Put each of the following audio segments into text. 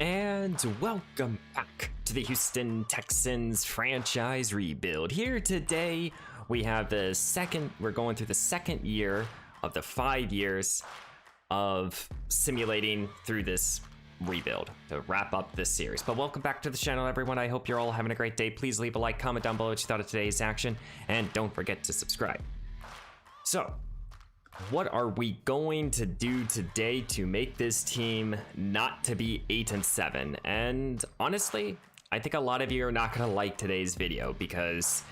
And welcome back to the Houston Texans franchise rebuild. Here today, we have we're going through the second year of the 5 years of simulating through this rebuild to wrap up this series. But welcome back to the channel, everyone. I hope you're all having a great day. Please leave a like, comment down below what you thought of today's action, and don't forget to subscribe. So, what are we going to do today to make this team not to be 8-7? And honestly, I think a lot of you are not going to like today's video because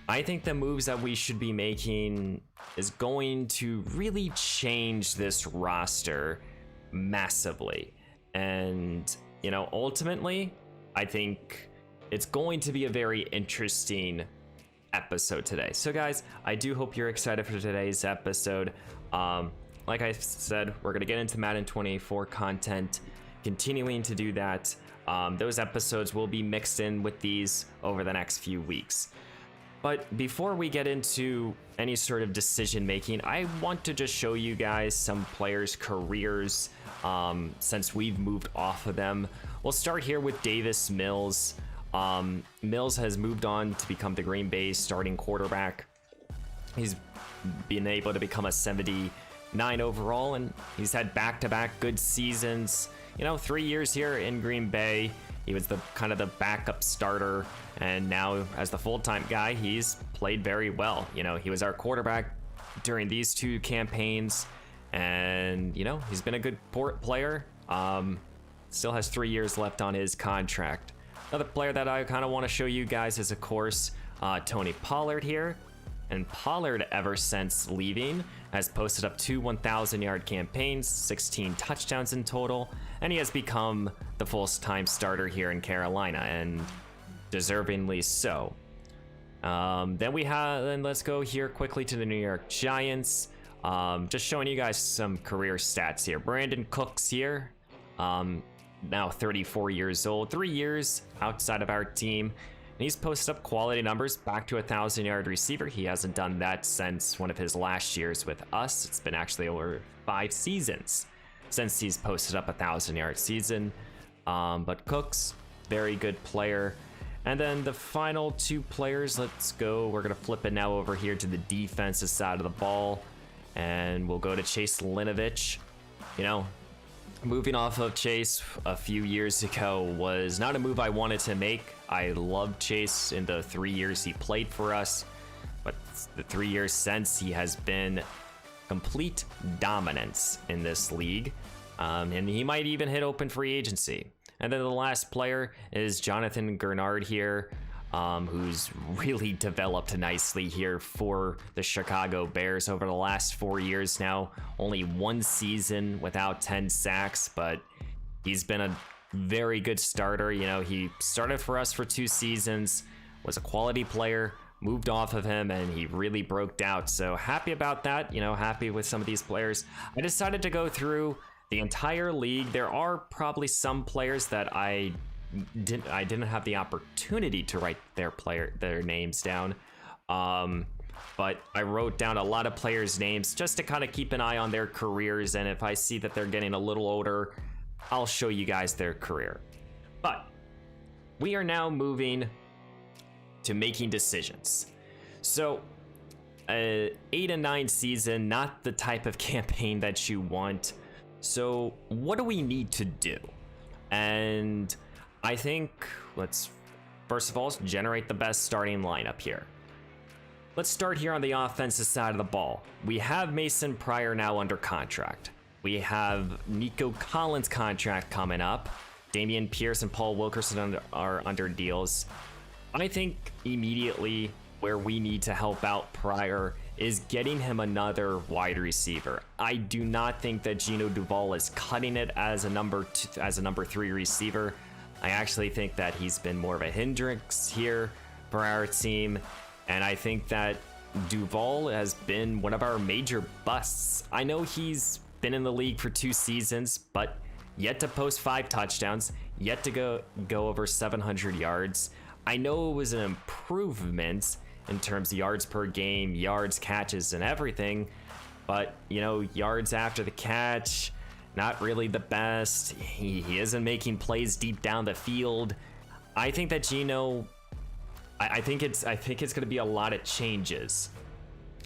I think the moves that we should be making is going to really change this roster massively. And, you know, ultimately, I think it's going to be a very interesting episode today. So guys, I do hope you're excited for today's episode. Like I said, we're gonna get into Madden 24 content, continuing to do that. Those episodes will be mixed in with these over the next few weeks. But before we get into any sort of decision making, I want to just show you guys some players' careers since we've moved off of them. We'll start here with Davis Mills. Mills has moved on to become the Green Bay starting quarterback. He's been able to become a 79 overall, and he's had back-to-back good seasons. You know, 3 years here in Green Bay. He was the kind of the backup starter, and now as the full-time guy, he's played very well. You know, he was our quarterback during these two campaigns, and you know, he's been a good player. Still has 3 years left on his contract. Another player that I kind of want to show you guys is, of course, Tony Pollard here. And Pollard, ever since leaving, has posted up 2 1,000-yard campaigns, 16 touchdowns in total, and he has become the full-time starter here in Carolina, and deservingly so. Then let's go here quickly to the New York Giants. Just showing you guys some career stats here. Brandon Cooks here. Now 34 years old, 3 years outside of our team, and he's posted up quality numbers, back to a 1,000-yard receiver. He hasn't done that since one of his last years with us. It's been actually over 5 seasons since he's posted up a 1,000-yard season. But Cooks, very good player. And then the final 2 players, let's go. We're gonna flip it now over here to the defensive side of the ball, and we'll go to Chase Linovich. You know, moving off of Chase a few years ago was not a move I wanted to make. I loved Chase in the 3 years he played for us, but the 3 years since, he has been complete dominance in this league, and he might even hit open free agency. And then the last player is Jonathan Gernard here, who's really developed nicely here for the Chicago Bears over the last 4 years now. Only 1 season without 10 sacks, but he's been a very good starter. You know, he started for us for 2 seasons, was a quality player, moved off of him, and he really broke out. So happy about that, you know, happy with some of these players. I decided to go through the entire league. There are probably some players that I didn't have the opportunity to write their names down, but I wrote down a lot of players' names just to kind of keep an eye on their careers, and if I see that they're getting a little older, I'll show you guys their career. But we are now moving to making decisions. So 8-9 season, not the type of campaign that you want. So what do we need to do? And I think let's first of all generate the best starting lineup here. Let's start here on the offensive side of the ball. We have Mason Pryor now under contract. We have Nico Collins' contract coming up. Damian Pierce and Paul Wilkerson are under deals. I think immediately where we need to help out Pryor is getting him another wide receiver. I do not think that Gino Duvall is cutting it as a number 3 receiver. I actually think that he's been more of a hindrance here for our team, and I think that Duvall has been one of our major busts. I know he's been in the league for 2 seasons, but yet to post 5 touchdowns, yet to go over 700 yards. I know it was an improvement in terms of yards per game, yards, catches, and everything, but you know, yards after the catch, not really the best. He isn't making plays deep down the field. I think that Geno, I think it's going to be a lot of changes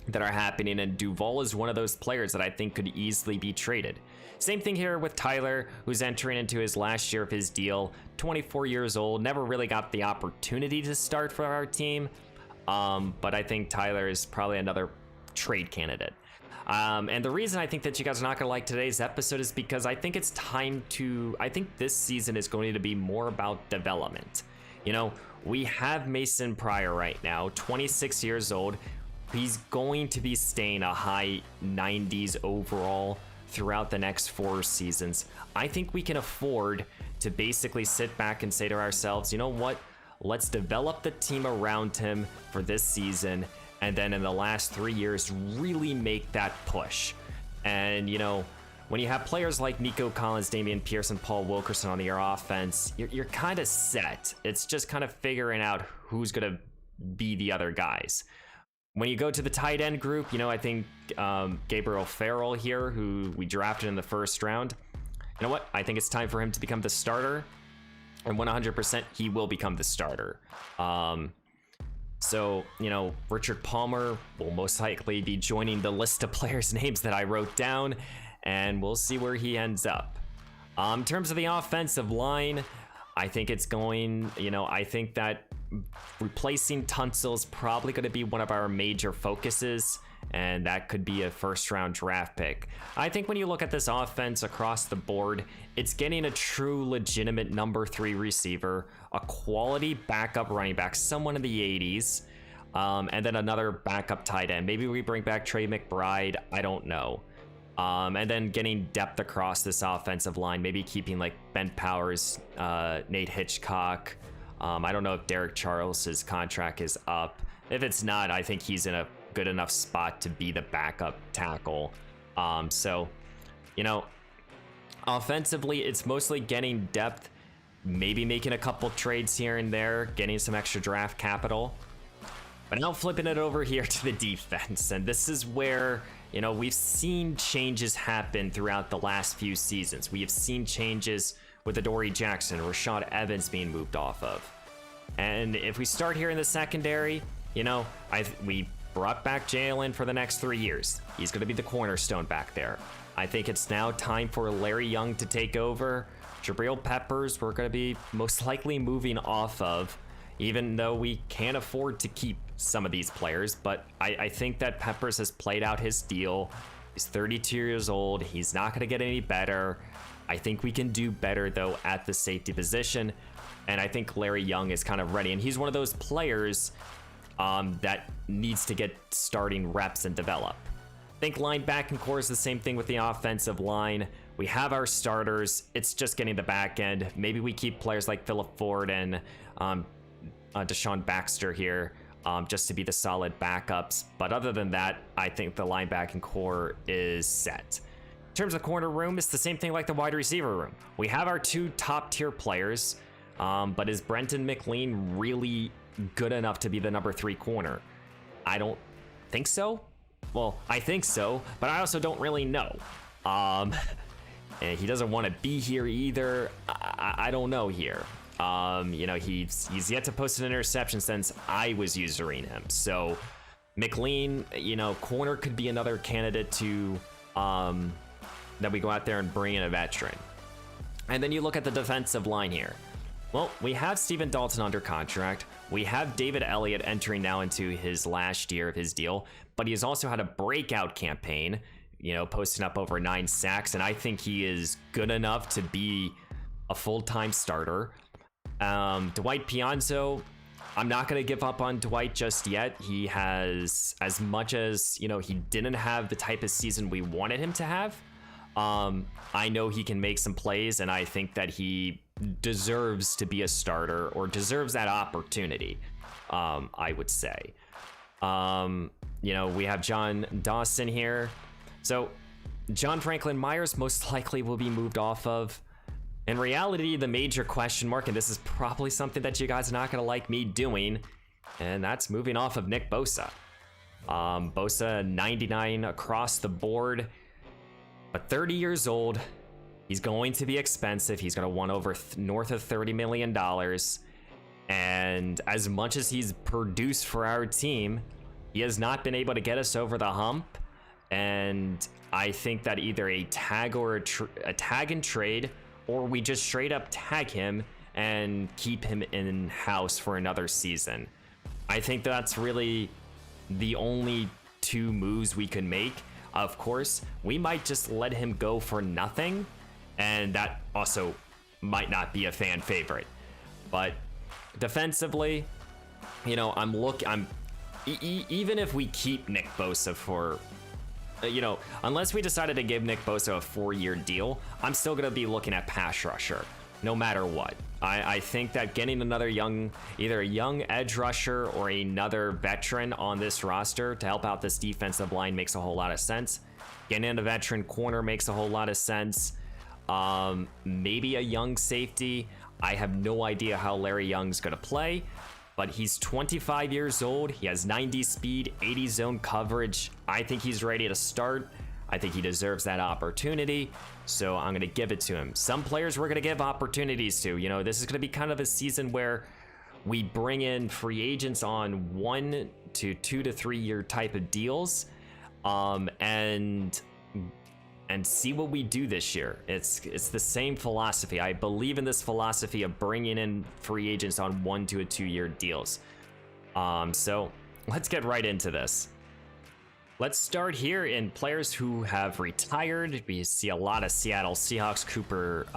that are happening, and Duval is one of those players that I think could easily be traded. Same thing here with Tyler, who's entering into his last year of his deal, 24 years old, never really got the opportunity to start for our team, but I think Tyler is probably another trade candidate. And the reason I think that you guys are not gonna like today's episode is because I think it's time to, I think this season is going to be more about development. You know, we have Mason Pryor right now, 26 years old. He's going to be staying a high 90s overall throughout the next 4 seasons. I think we can afford to basically sit back and say to ourselves, you know what? Let's develop the team around him for this season, and then in the last 3 years, really make that push. And, you know, when you have players like Nico Collins, Damian Pierce, and Paul Wilkerson on your offense, you're kind of set. It's just kind of figuring out who's going to be the other guys. When you go to the tight end group, you know, I think Gabriel Farrell here, who we drafted in the first round, you know what? I think it's time for him to become the starter. And 100% he will become the starter. So, you know, Richard Palmer will most likely be joining the list of players' names that I wrote down, and we'll see where he ends up. In terms of the offensive line, I think it's going, you know, I think that replacing Tunsil is probably going to be one of our major focuses, and that could be a first-round draft pick. I think when you look at this offense across the board, it's getting a true, legitimate number 3 receiver, a quality backup running back, someone in the 80s, and then another backup tight end. Maybe we bring back Trey McBride, I don't know. And then getting depth across this offensive line, maybe keeping like Ben Powers, Nate Hitchcock. I don't know if Derek Charles's contract is up. If it's not, I think he's in a good enough spot to be the backup tackle. So, you know, offensively, it's mostly getting depth, maybe making a couple trades here and there, getting some extra draft capital. But now flipping it over here to the defense, and this is where, you know, we've seen changes happen throughout the last few seasons. We have seen changes with Adoree Jackson, Rashad Evans being moved off of. And if we start here in the secondary, you know, we brought back Jalen for the next 3 years. He's going to be the cornerstone back there. I think it's now time for Larry Young to take over. Jabril Peppers, we're going to be most likely moving off of, even though we can't afford to keep some of these players. But I think that Peppers has played out his deal. He's 32 years old. He's not going to get any better. I think we can do better, though, at the safety position. And I think Larry Young is kind of ready. And he's one of those players that needs to get starting reps and develop. I think linebacking core is the same thing with the offensive line. We have our starters. It's just getting the back end. Maybe we keep players like Phillip Ford and Deshaun Baxter here just to be the solid backups. But other than that, I think the linebacking core is set. In terms of corner room, it's the same thing like the wide receiver room. We have our 2 top tier players, but is Brenton McLean really good enough to be the number 3 corner? I don't think so. Well, I think so, but I also don't really know. And he doesn't want to be here either. I don't know here. You know, he's yet to post an interception since I was using him. So McLean, you know, corner could be another candidate to that we go out there and bring in a veteran. And then you look at the defensive line here. Well, we have Stephen Dalton under contract. We have David Elliott entering now into his last year of his deal, but he has also had a breakout campaign, you know, posting up over 9 sacks, and I think he is good enough to be a full-time starter. Dwight Pianzo, I'm not going to give up on Dwight just yet. He has, as much as, you know, he didn't have the type of season we wanted him to have. I know he can make some plays, and I think that he deserves to be a starter, or deserves that opportunity, I would say. You know, we have John Dawson here. So John Franklin Myers most likely will be moved off of. In reality, the major question mark, and this is probably something that you guys are not going to like me doing, and that's moving off of Nick Bosa. Bosa 99 across the board, but 30 years old, He's going to be expensive. He's going to want over north of $30 million. And as much as he's produced for our team, he has not been able to get us over the hump. And I think that either a tag or a tag and trade, or we just straight up tag him and keep him in-house for another season. I think that's really the only two moves we can make. Of course, we might just let him go for nothing, and that also might not be a fan favorite. But defensively, you know, even if we keep Nick Bosa for, you know, unless we decided to give Nick Bosa a 4-year deal, I'm still going to be looking at pass rusher, no matter what. I think that getting another either a young edge rusher or another veteran on this roster to help out this defensive line makes a whole lot of sense. Getting a veteran corner makes a whole lot of sense. Maybe a young safety. I have no idea how Larry Young's going to play, but he's 25 years old. He has 90 speed, 80 zone coverage. I think he's ready to start. I think he deserves that opportunity, so I'm going to give it to him. Some players we're going to give opportunities to. You know, this is going to be kind of a season where we bring in free agents on 1 to 2 to 3 year type of deals, and see what we do this year. It's the same philosophy. I believe in this philosophy of bringing in free agents on 1 to 2 year deals. So let's get right into this. Let's start here in players who have retired. We see a lot of Seattle Seahawks. Cooper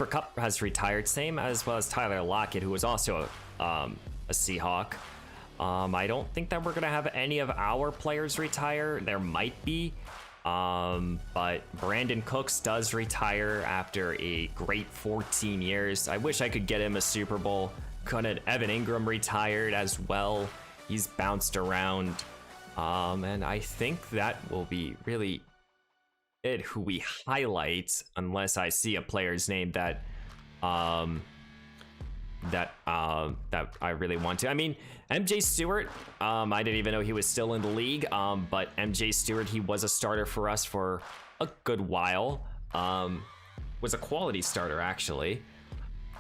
Kupp has retired, same as well as Tyler Lockett, who was also a Seahawk. I don't think that we're gonna have any of our players retire. There might be, but Brandon Cooks does retire after a great 14 years. I wish I could get him a Super Bowl. Couldn't. Evan Ingram retired as well. He's bounced around. And I think that will be really it who we highlight, unless I see a player's name that that I really want to. I mean, MJ Stewart, I didn't even know he was still in the league, but MJ Stewart, he was a starter for us for a good while. Was a quality starter, actually.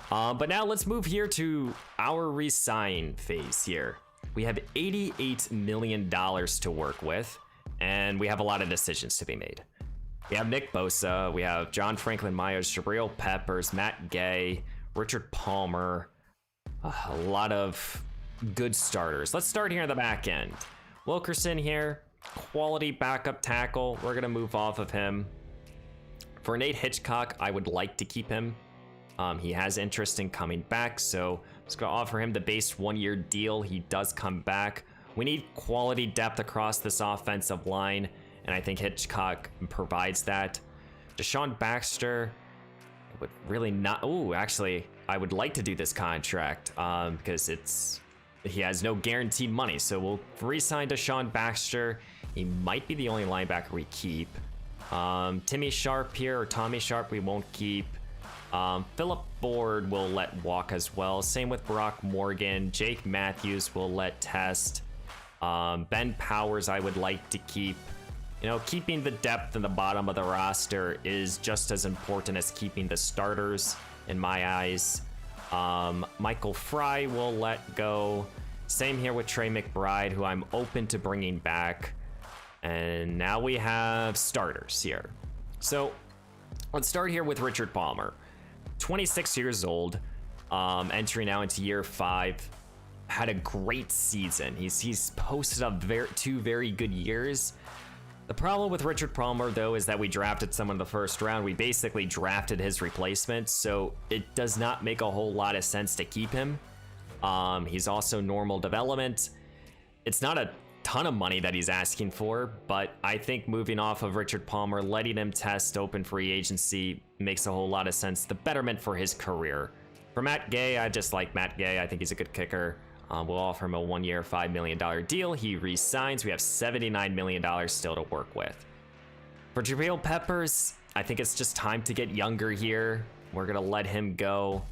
But now let's move here to our re-sign phase here. We have $88 million to work with, and we have a lot of decisions to be made. We have Nick Bosa, we have John Franklin Myers, Jabril Peppers, Matt Gay, Richard Palmer, a lot of good starters. Let's start here in the back end. Wilkerson here, quality backup tackle. We're gonna move off of him. For Nate Hitchcock, I would like to keep him. He has interest in coming back, so I'm just gonna offer him the base 1-year deal. He does come back. We need quality depth across this offensive line, and I think Hitchcock provides that. Deshaun Baxter would really not. Oh, actually, I would like to do this contract because he has no guaranteed money, so we'll re-sign Deshaun Baxter. He might be the only linebacker we keep. Timmy Sharp here, or Tommy Sharp, we won't keep. Philip Ford will let walk as well. Same with Brock Morgan. Jake Matthews will let test. Ben Powers I would like to keep. You know, keeping the depth in the bottom of the roster is just as important as keeping the starters in my eyes. Michael Fry will let go. Same here with Trey McBride, who I'm open to bringing back. And now we have starters here. So let's start here with Richard Palmer. 26 years old, entering now into year 5, had a great season. He's posted up 2 very good years. The problem with Richard Palmer, though, is that we drafted someone in the first round. We basically drafted his replacement, so it does not make a whole lot of sense to keep him. He's also normal development. It's not a ton of money that he's asking for, but I think moving off of Richard Palmer, letting him test open free agency makes a whole lot of sense. The betterment for his career. For Matt Gay, I just like Matt Gay. I think he's a good kicker. We'll offer him a 1-year, $5 million deal. He re-signs. We have $79 million still to work with. For Jabril Peppers, I think it's just time to get younger here. We're gonna let him go.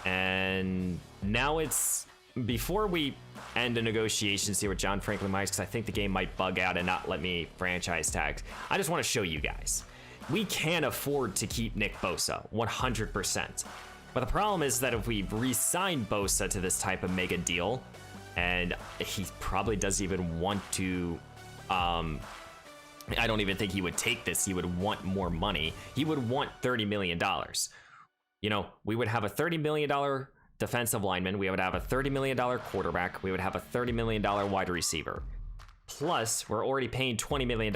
And now it's before we end the negotiations here with John Franklin Myers, because I think the game might bug out and not let me franchise tag. I just want to show you guys. we can afford to keep Nick Bosa 100%. But the problem is that if we re-sign Bosa to this type of mega deal, and he probably doesn't even want to, I don't even think he would take this. He would want more money. He would want $30 million. You know, we would have a $30 million defensive lineman. We would have a $30 million quarterback. We would have a $30 million wide receiver. Plus, we're already paying $20 million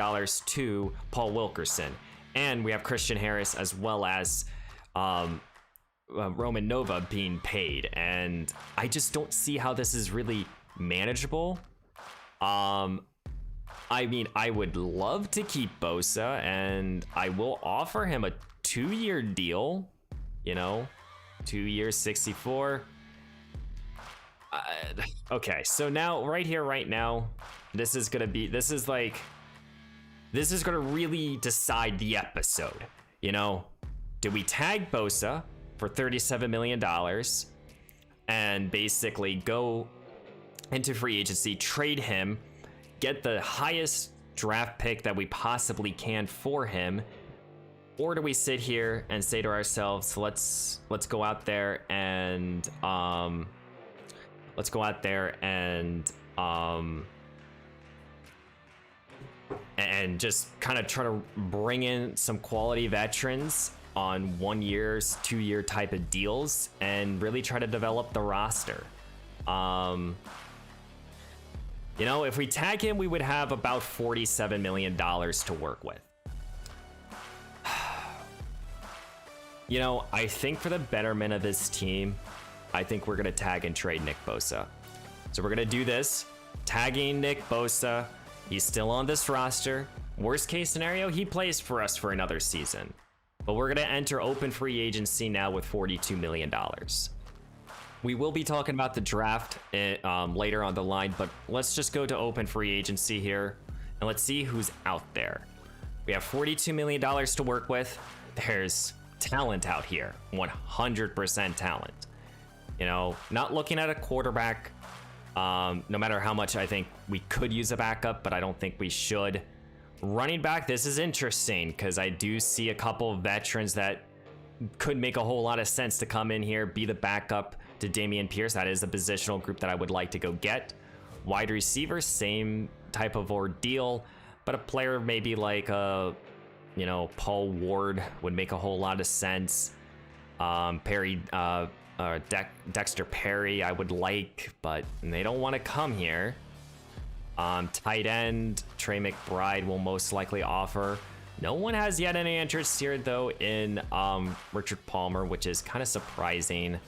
to Paul Wilkerson. And we have Christian Harris as well as Roman Nova being paid. And I just don't see how this is really manageable. I mean, I would love to keep Bosa, and I will offer him a 2-year deal, you know, 2 years, 64. Okay, so now, right here, right now, this is gonna really decide the episode, you know? Do we tag Bosa for $37 million and basically go into free agency, trade him, get the highest draft pick that we possibly can for him? Or do we sit here and say to ourselves, let's go out there and and just kind of try to bring in some quality veterans on 1 year, 2 year type of deals and really try to develop the roster. You know, if we tag him, we would have about $47 million to work with. You know, I think for the betterment of this team, I think we're going to tag and trade Nick Bosa. So we're going to do this, tagging Nick Bosa. He's still on this roster. Worst case scenario, he plays for us for another season. But we're going to enter open free agency now with $42 million. We will be talking about the draft later on the line, but let's just go to open free agency here and let's see who's out there. We have $42 million to work with. There's talent out here, 100% talent. You know, not looking at a quarterback, no matter how much I think we could use a backup, but I don't think we should. Running back, this is interesting because I do see a couple of veterans that could make a whole lot of sense to come in here, be the backup to Dameon Pierce. That is a positional group that I would like to go get. Wide receiver, same type of ordeal, but a player maybe like you know, Paul Ward would make a whole lot of sense. Dexter Perry I would like, but they don't want to come here. Tight end, Trey McBride will most likely offer. No one has yet any interest here though in Richard Palmer, which is kind of surprising.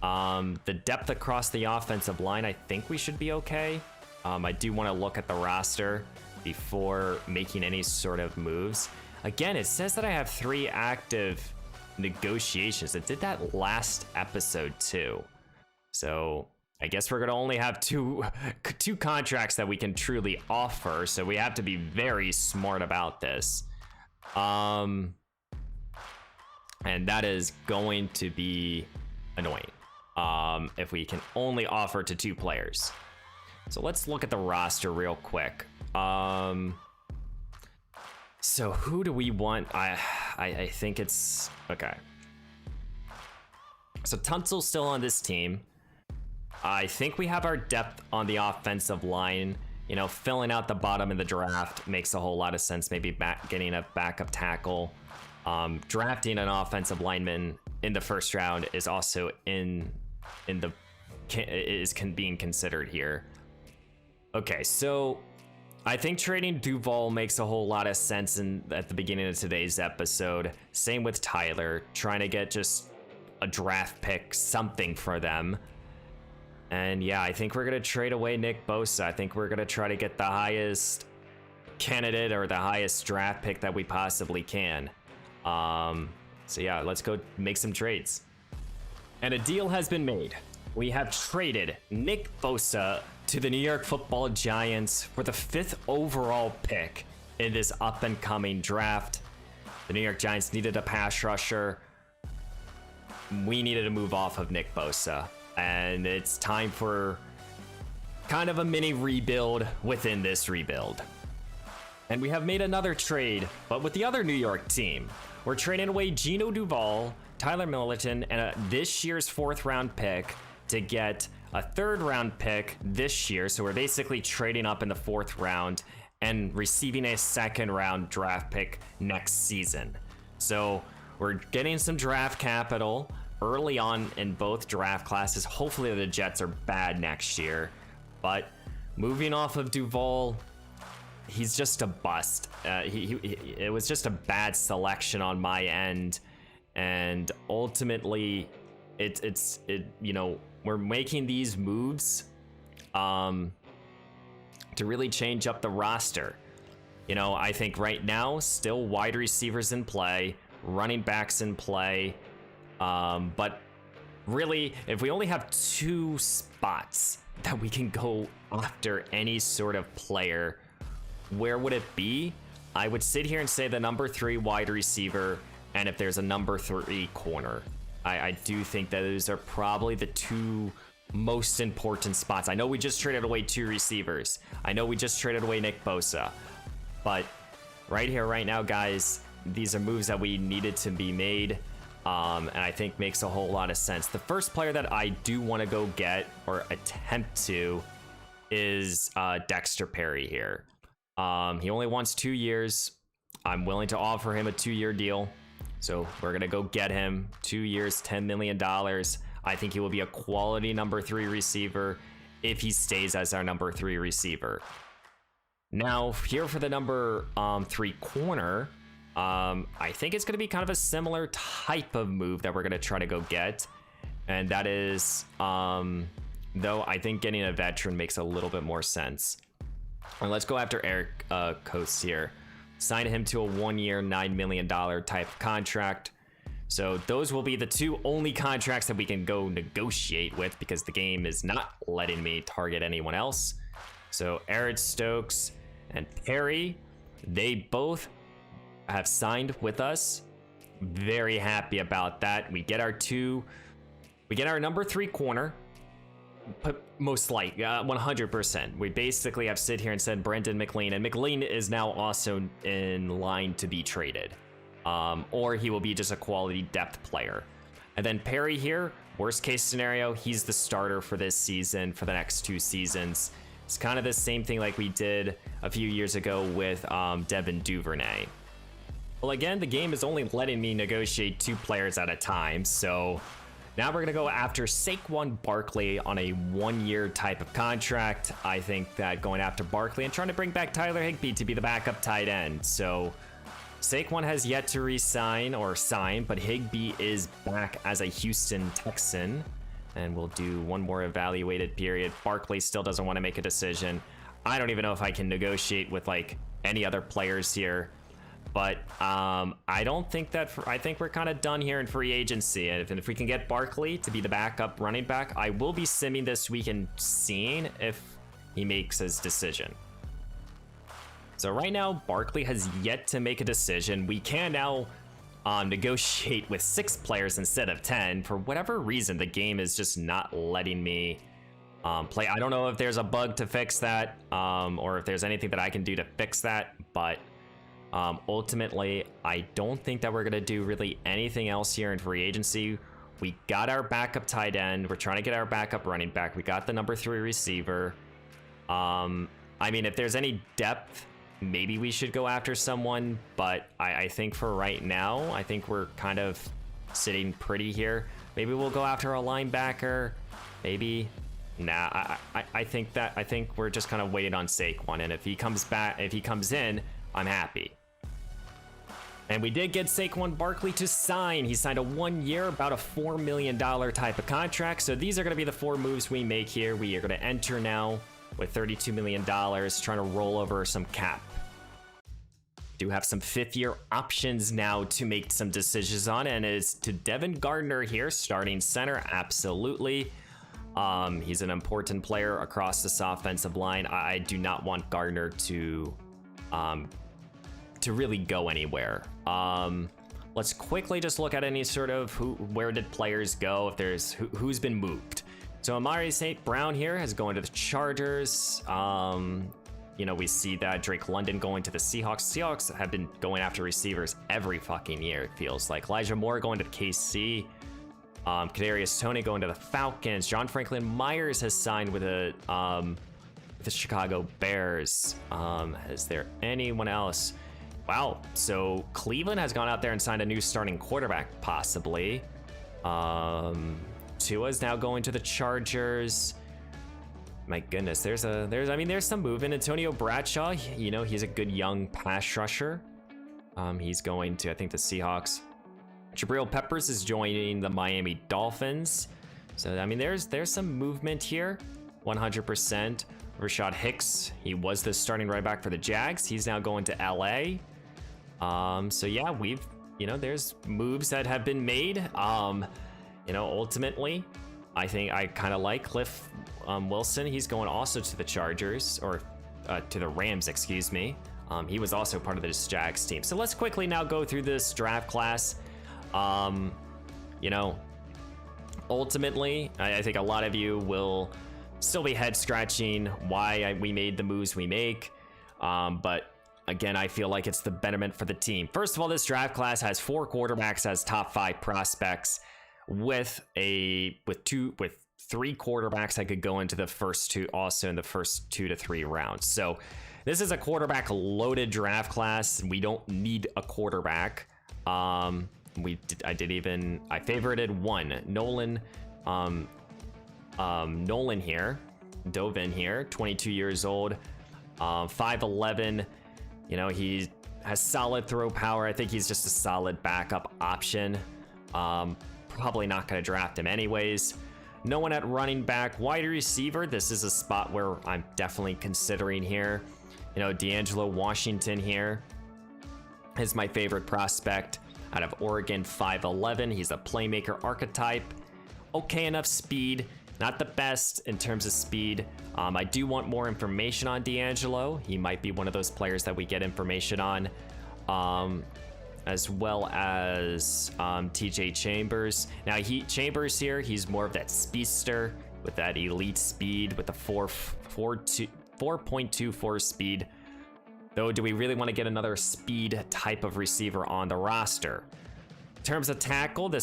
The depth across the offensive line, I think we should be okay. I do want to look at the roster before making any sort of moves. Again, it says that I have 3 active negotiations. It did that last episode too. So I guess we're gonna only have two contracts that we can truly offer. So we have to be very smart about this. And that is going to be annoying. If we can only offer to 2 players. So let's look at the roster real quick. So who do we want? I think it's okay. So Tunsil's still on this team. I think we have our depth on the offensive line. You know, filling out the bottom of the draft makes a whole lot of sense. Maybe getting a backup tackle. Drafting an offensive lineman in the first round is also being considered here. Okay, so I think trading Duval makes a whole lot of sense at the beginning of today's episode. Same with Tyler, trying to get just a draft pick, something for them. And yeah, I think we're going to trade away Nick Bosa. I think we're going to try to get the highest candidate or the highest draft pick that we possibly can. So yeah, let's go make some trades. And a deal has been made. We have traded Nick Bosa to the New York Football Giants for the 5th overall pick in this up and coming draft. The New York Giants needed a pass rusher. We needed to move off of Nick Bosa, and it's time for kind of a mini rebuild within this rebuild. And we have made another trade, but with the other New York team. We're trading away Geno Duvall, Tyler Milliton, and this year's 4th round pick to get a 3rd round pick this year. So we're basically trading up in the 4th round and receiving a 2nd round draft pick next season. So we're getting some draft capital early on in both draft classes. Hopefully the Jets are bad next year, but moving off of Duvall, he's just a bust. It was just a bad selection on my end, and ultimately, we're making these moves, to really change up the roster. I think right now, still wide receivers in play, running backs in play, but really, if we only have 2 spots that we can go after any sort of player, where would it be? I would sit here and say the number 3 wide receiver, and if there's a number 3 corner. I do think that those are probably the 2 most important spots. I know we just traded away 2 receivers. I know we just traded away Nick Bosa. But right here, right now, guys, these are moves that we needed to be made, and I think makes a whole lot of sense. The first player that I do want to go get, or attempt to, is Dexter Perry here. He only wants 2 years. I'm willing to offer him a 2-year deal. So we're going to go get him. 2 years, $10 million. I think he will be a quality number 3 receiver if he stays as our number 3 receiver. Now, here for the number 3 corner, I think it's going to be kind of a similar type of move that we're going to try to go get. And that is, though, I think getting a veteran makes a little bit more sense. And let's go after Eric Coates here. Sign him to a 1-year, $9 million type of contract. So those will be the 2 only contracts that we can go negotiate with, because the game is not letting me target anyone else. So Eric Stokes and Perry, they both have signed with us. Very happy about that. We get our number 3 corner. But most likely, 100%. We basically have sit here and said Brendan McLean, and McLean is now also in line to be traded, or he will be just a quality depth player. And then Perry here, worst case scenario, he's the starter for this season, for the next 2 seasons. It's kind of the same thing like we did a few years ago with Devin Duvernay. Well, again, the game is only letting me negotiate 2 players at a time, so now we're going to go after Saquon Barkley on a 1-year type of contract. I think that going after Barkley and trying to bring back Tyler Higbee to be the backup tight end. So Saquon has yet to re-sign or sign, but Higbee is back as a Houston Texan. And we'll do 1 more evaluated period. Barkley still doesn't want to make a decision. I don't even know if I can negotiate with like any other players here. But I don't think that, I think we're kind of done here in free agency. And if we can get Barkley to be the backup running back, I will be simming this week and seeing if he makes his decision. So right now, Barkley has yet to make a decision. We can now negotiate with 6 players instead of 10. For whatever reason, the game is just not letting me play. I don't know if there's a bug to fix that, or if there's anything that I can do to fix that, but ultimately, I don't think that we're going to do really anything else here in free agency. We got our backup tight end. We're trying to get our backup running back. We got the number 3 receiver. I mean, if there's any depth, maybe we should go after someone. But I think for right now, I think we're kind of sitting pretty here. Maybe we'll go after a linebacker. Maybe. Nah, I think we're just kind of waiting on Saquon. And if he comes back, if he comes in, I'm happy. And we did get Saquon Barkley to sign. He signed a 1-year, about a $4 million type of contract. So these are going to be the 4 moves we make here. We are going to enter now with $32 million, trying to roll over some cap. Do have some 5th-year options now to make some decisions on, and it's to Devin Gardner here, starting center. Absolutely. He's an important player across this offensive line. I do not want Gardner to really go anywhere. Let's quickly just look at any sort of where did players go, if there's who's been moved. So Amari St. Brown here has gone to the Chargers. you know, we see that Drake London going to the Seahawks. Seahawks have been going after receivers every fucking year, it feels like. Elijah Moore going to KC. Kadarius Toney going to the Falcons. John Franklin Myers has signed with the Chicago Bears. Is there anyone else? Wow, so Cleveland has gone out there and signed a new starting quarterback, possibly. Tua's now going to the Chargers. My goodness, there's some movement. Antonio Bradshaw, you know, he's a good young pass rusher. He's going to, I think, the Seahawks. Jabril Peppers is joining the Miami Dolphins. So, I mean, there's some movement here, 100%. Rashad Hicks, he was the starting right back for the Jags. He's now going to LA. So yeah, there's moves that have been made. You know, ultimately, I think I kind of like Cliff Wilson. He's going also to the Chargers, or to the Rams, excuse me. He was also part of this Jags team. So let's quickly now go through this draft class. You know, ultimately, I think a lot of you will still be head scratching why we made the moves we make. But again, I feel like it's the betterment for the team. First of all, this draft class has 4 quarterbacks as top 5 prospects, with 3 quarterbacks that could go into the first 2, also in the first 2 to 3 rounds. So this is a quarterback loaded draft class. We don't need a quarterback. I favorited one, Nolan here, dove in here, 22 years old, 5'11". You know, he has solid throw power. I think he's just a solid backup option. Probably not going to draft him anyways. No one at running back. Wide receiver, this is a spot where I'm definitely considering here. You know, D'Angelo Washington here is my favorite prospect out of Oregon, 5'11". He's a playmaker archetype. Okay enough speed. Not the best in terms of speed. I do want more information on D'Angelo. He might be one of those players that we get information on. As well as TJ Chambers. Now, Chambers here, he's more of that speedster with that elite speed with the 4.24 speed. Though, do we really want to get another speed type of receiver on the roster? In terms of tackle,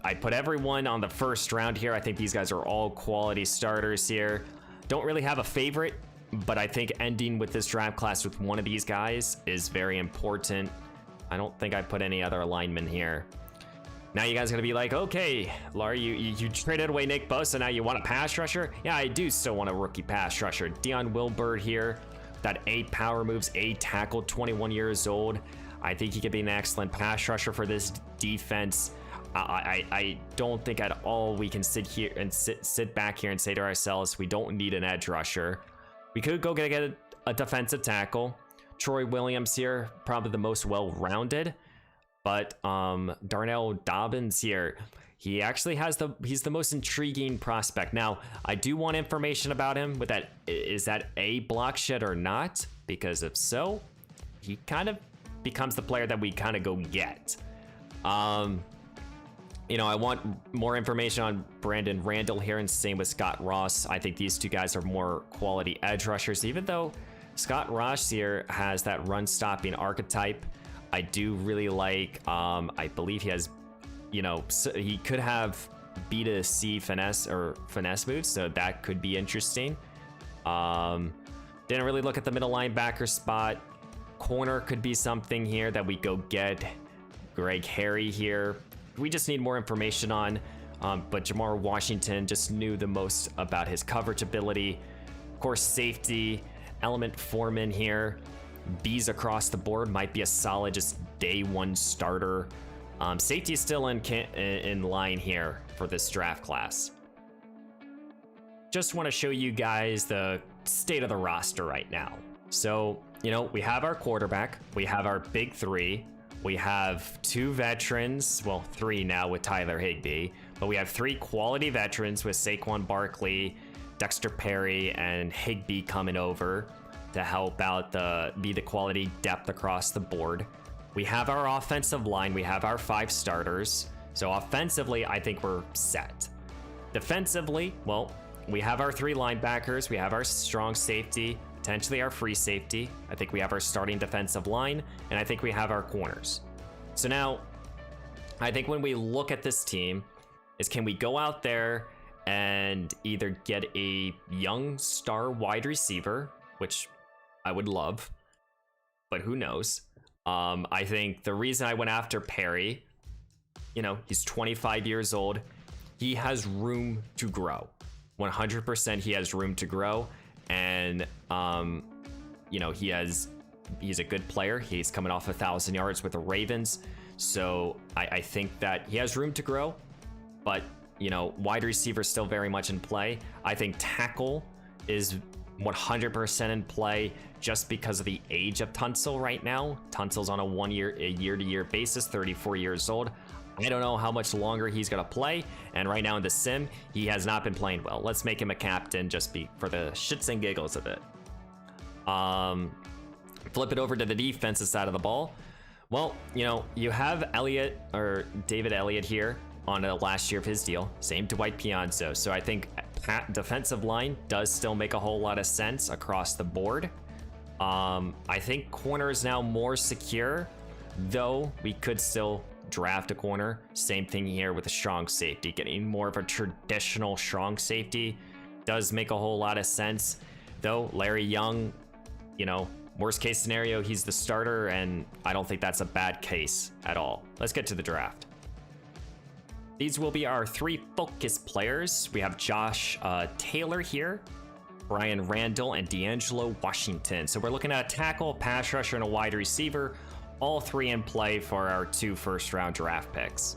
I put everyone on the first round here. I think these guys are all quality starters here. Don't really have a favorite, but I think ending with this draft class with one of these guys is very important. I don't think I put any other linemen here. Now you guys are gonna be like, okay, Laurie, you traded away Nick Bosa, now you want a pass rusher? Yeah, I do still want a rookie pass rusher. Deion Wilbert here, that 8 power moves, 8 tackle, 21 years old. I think he could be an excellent pass rusher for this defense. I don't think at all we can sit here and sit back here and say to ourselves, we don't need an edge rusher. We could go get a defensive tackle. Troy Williams here, probably the most well-rounded, but Darnell Dobbins here, he actually he's the most intriguing prospect. Now, I do want information about him with that. Is that a block shed or not? Because if so, he kind of becomes the player that we kind of go get. You know, I want more information on Brandon Randall here, and same with Scott Ross. I think these two guys are more quality edge rushers, even though Scott Ross here has that run-stopping archetype. I do really like, I believe he has, you know, he could have B to C finesse moves, so that could be interesting. Didn't really look at the middle linebacker spot. Corner could be something here that we go get. Greg Harry here. We just need more information on, but Jamar Washington just knew the most about his coverage ability. Of course, safety, Element Foreman here. B's across the board, might be a solid just day one starter. Safety is still in line here for this draft class. Just want to show you guys the state of the roster right now. So, you know, we have our quarterback, we have our big 3, we have 2 veterans, well, 3 now with Tyler Higbee, but we have 3 quality veterans with Saquon Barkley, Dexter Perry, and Higbee coming over to help out be the quality depth across the board. We have our offensive line, we have our 5 starters. So offensively, I think we're set. Defensively, well, we have our 3 linebackers, we have our strong safety, potentially our free safety. I think we have our starting defensive line, and I think we have our corners. So now, I think when we look at this team, is can we go out there and either get a young star wide receiver, which I would love, but who knows? I think the reason I went after Perry, you know, he's 25 years old. He has room to grow. 100% he has room to grow. And, you know, he's a good player. He's coming off 1,000 yards with the Ravens. So I think that he has room to grow. But, you know, wide receiver still very much in play. I think tackle is 100% in play just because of the age of Tunsil right now. Tunsil's on a year-to-year basis, 34 years old. I don't know how much longer he's going to play, and right now in the sim, he has not been playing well. Let's make him a captain just for the shits and giggles of it. Flip it over to the defensive side of the ball. Well, you know, you have David Elliott here on the last year of his deal. Same Dwight Pianzo. So I think defensive line does still make a whole lot of sense across the board. I think corner is now more secure, though we could still draft a corner. Same thing here with a strong safety. Getting more of a traditional strong safety does make a whole lot of sense, though. Larry Young, you know, worst case scenario, he's the starter, and I don't think that's a bad case at all. Let's get to the draft. These will be our 3 focus players. We have Josh Taylor here, Brian Randall, and D'Angelo Washington. So we're looking at a tackle, pass rusher, and a wide receiver. All 3 in play for our 2 first-round draft picks.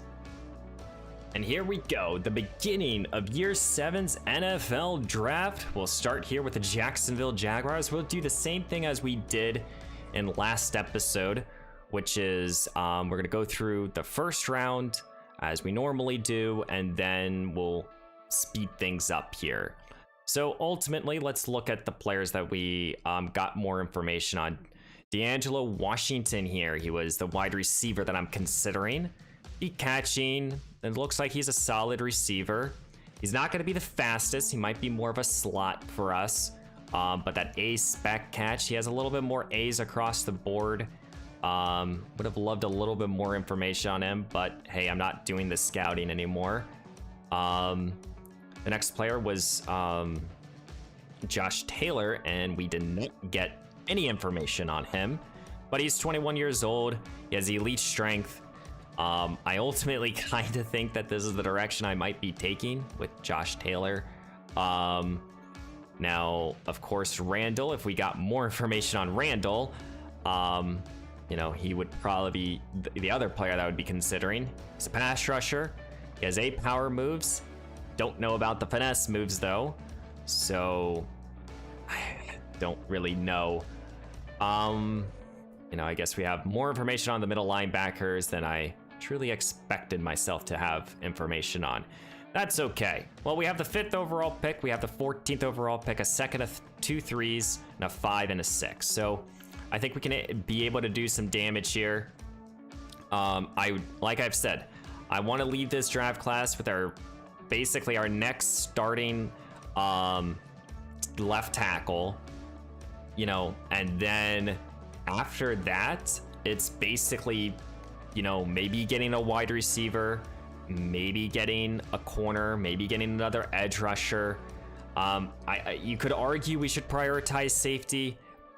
And here we go, the beginning of Year 7's NFL Draft. We'll start here with the Jacksonville Jaguars. We'll do the same thing as we did in last episode, which is we're going to go through the first round as we normally do, and then we'll speed things up here. So ultimately, let's look at the players that we got more information on. D'Angelo Washington here. He was the wide receiver that I'm considering. Be catching. It looks like he's a solid receiver. He's not going to be the fastest. He might be more of a slot for us. But that A spec catch, he has a little bit more A's across the board. Would have loved a little bit more information on him, but hey, I'm not doing the scouting anymore. The next player was Josh Taylor, and we did not get any information on him, but he's 21 years old. He has elite strength. I ultimately kind of think that this is the direction I might be taking with Josh Taylor. Now, of course, Randall, if we got more information on Randall, you know, he would probably be the other player that I would be considering. He's a pass rusher. He has 8 power moves. Don't know about the finesse moves, though. So, I don't really know. You know, I guess we have more information on the middle linebackers than I truly expected myself to have information on. That's okay. Well, we have the 5th overall pick. We have the 14th overall pick, a second, 2 3s, and a 5 and a 6. So I think we can be able to do some damage here. Like I've said, I want to leave this draft class with basically our next starting left tackle, you know, and then after that, it's basically, you know, maybe getting a wide receiver, maybe getting a corner, maybe getting another edge rusher. You could argue we should prioritize safety,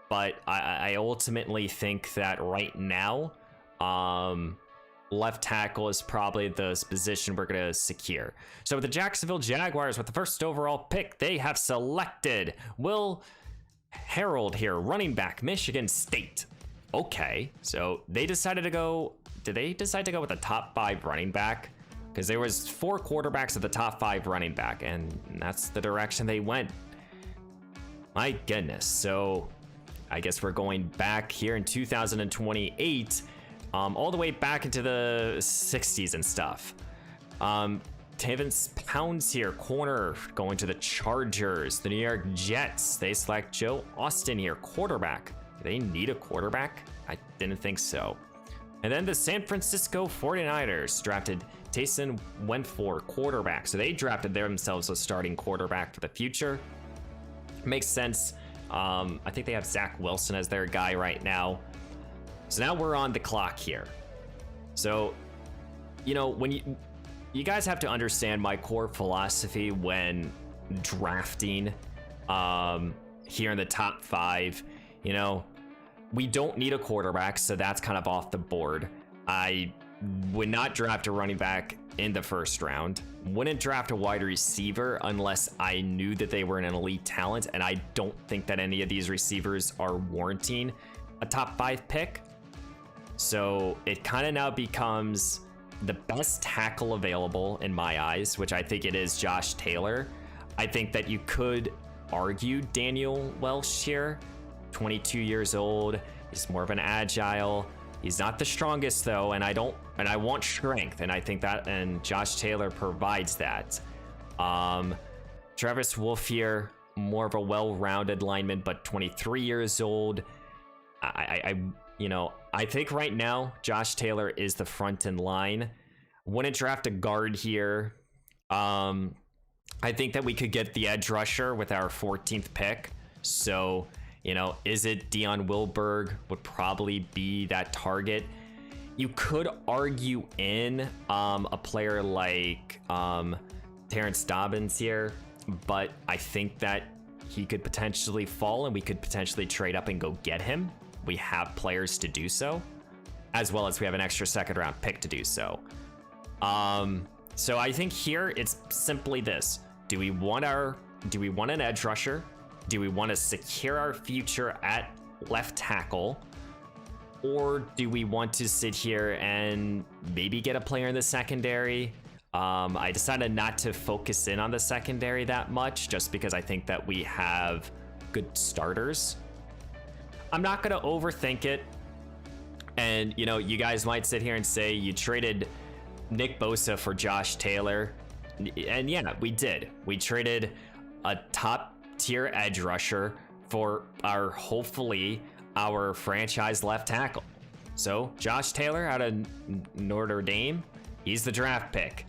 but I ultimately think that right now, left tackle is probably the position we're going to secure. So with the Jacksonville Jaguars, with the 1st overall pick, they have selected Will Harold here, running back, Michigan State. Okay, so they decided to go, did they decide to go with the top 5 running back? Because there was 4 quarterbacks at the top 5 running back, and that's the direction they went. My goodness. So I guess we're going back here in 2028, all the way back into the 60s and stuff. Tevin Pounds here, corner, going to the Chargers. The New York Jets, they select Joe Austin here, quarterback. Do they need a quarterback? I didn't think so. And then the San Francisco 49ers drafted Taysom Wentworth, quarterback. So they drafted themselves a starting quarterback for the future. Makes sense. I think they have Zach Wilson as their guy right now. So now we're on the clock here. So, you know, when you guys have to understand my core philosophy when drafting here in the top 5. You know, we don't need a quarterback, so that's kind of off the board. I would not draft a running back in the first round. Wouldn't draft a wide receiver unless I knew that they were an elite talent, and I don't think that any of these receivers are warranting a top 5 pick. So it kind of now becomes the best tackle available in my eyes, which I think it is Josh Taylor. I think that you could argue Daniel Welsh here, 22 years old. He's more of an agile. He's not the strongest though, and I want strength, and I think that, and Josh Taylor provides that. Travis Wolf here, more of a well-rounded lineman, but 23 years old. I think right now Josh Taylor is the front in line. Wouldn't draft a guard here. I think that we could get the edge rusher with our 14th pick. So, you know, is it Dion Wilberg would probably be that target. You could argue in a player like Terrence Dobbins here, but I think that he could potentially fall and we could potentially trade up and go get him. We have players to do so, as well as we have an extra second round pick to do so. So I think here it's simply this. Do we want an edge rusher? Do we want to secure our future at left tackle? Or do we want to sit here and maybe get a player in the secondary? I decided not to focus in on the secondary that much just because I think that we have good starters. I'm not going to overthink it. And, you know, you guys might sit here and say you traded Nick Bosa for Josh Taylor. And yeah, we did. We traded a top tier edge rusher for hopefully our franchise left tackle. So Josh Taylor out of Notre Dame, he's the draft pick.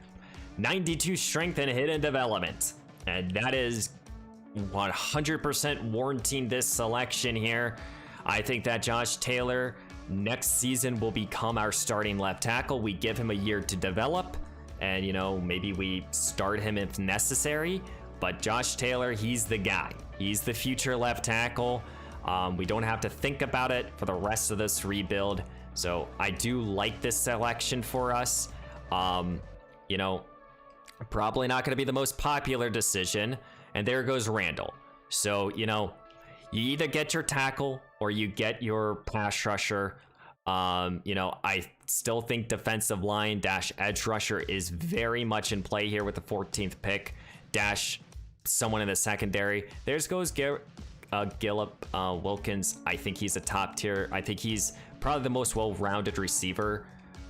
92 strength and hidden development. And that is 100% warranting this selection here. I think that Josh Taylor next season will become our starting left tackle. We give him a year to develop, and, you know, maybe we start him if necessary. But Josh Taylor, he's the guy. He's the future left tackle. We don't have to think about it for the rest of this rebuild. So I do like this selection for us. You know, probably not going to be the most popular decision. And there goes Randall. So, you know, you either get your tackle or you get your pass rusher. You know, I still think defensive line / edge rusher is very much in play here with the 14th pick / someone in the secondary. There's goes Gillip Wilkins. I think he's a top tier. I think he's probably the most well-rounded receiver,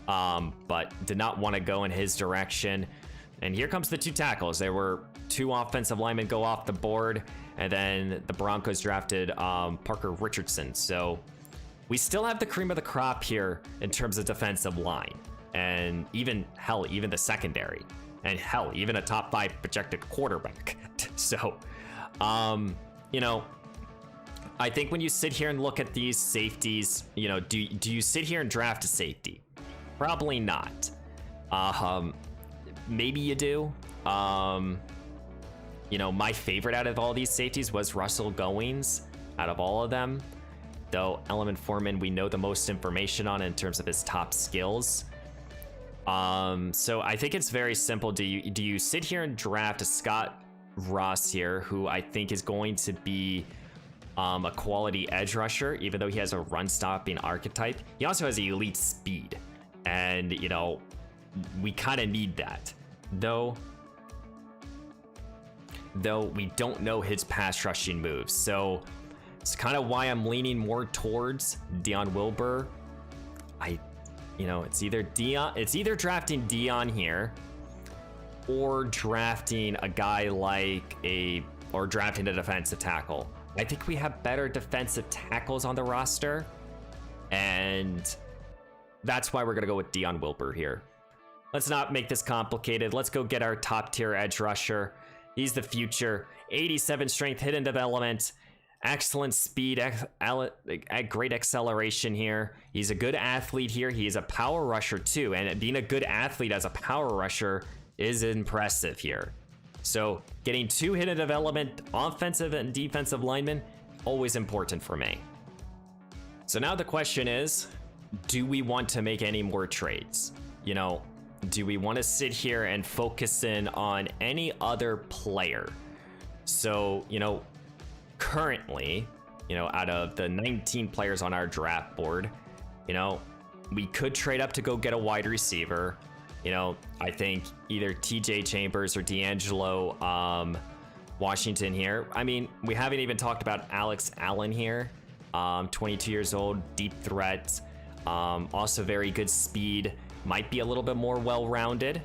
but did not want to go in his direction. And here comes the 2 tackles. There were 2 offensive linemen go off the board, and then the Broncos drafted Parker Richardson. So we still have the cream of the crop here in terms of defensive line, and even the secondary, and even a top 5 projected quarterback. So, you know, I think when you sit here and look at these safeties, you know, do you sit here and draft a safety? Probably not. Maybe you do. You know, my favorite out of all these safeties was Russell Goings out of all of them. Though Element Foreman, we know the most information on in terms of his top skills. So I think it's very simple. Do you sit here and draft a Scott Ross here, who I think is going to be a quality edge rusher, even though he has a run stopping archetype. He also has elite speed, and, you know, we kind of need that. Though we don't know his pass rushing moves. So it's kind of why I'm leaning more towards Dion Wilbur. It's either drafting Dion here or drafting a guy or drafting a defensive tackle. I think we have better defensive tackles on the roster, and that's why we're going to go with Dion Wilbur here. Let's not make this complicated. Let's go get our top tier edge rusher. He's the future. 87 strength, hidden development. excellent speed, great acceleration here. He's a good athlete here. He's a power rusher too, and being a good athlete as a power rusher is impressive here. So getting 2 hidden development, offensive and defensive linemen, always important for me. So now the question is, do we want to make any more trades? You know, do we want to sit here and focus in on any other player? So, you know, currently, you know, out of the 19 players on our draft board, you know, we could trade up to go get a wide receiver. You know, I think either TJ Chambers or D'Angelo Washington here. I mean, we haven't even talked about Alex Allen here. 22 years old, deep threat, also very good speed, might be a little bit more well-rounded.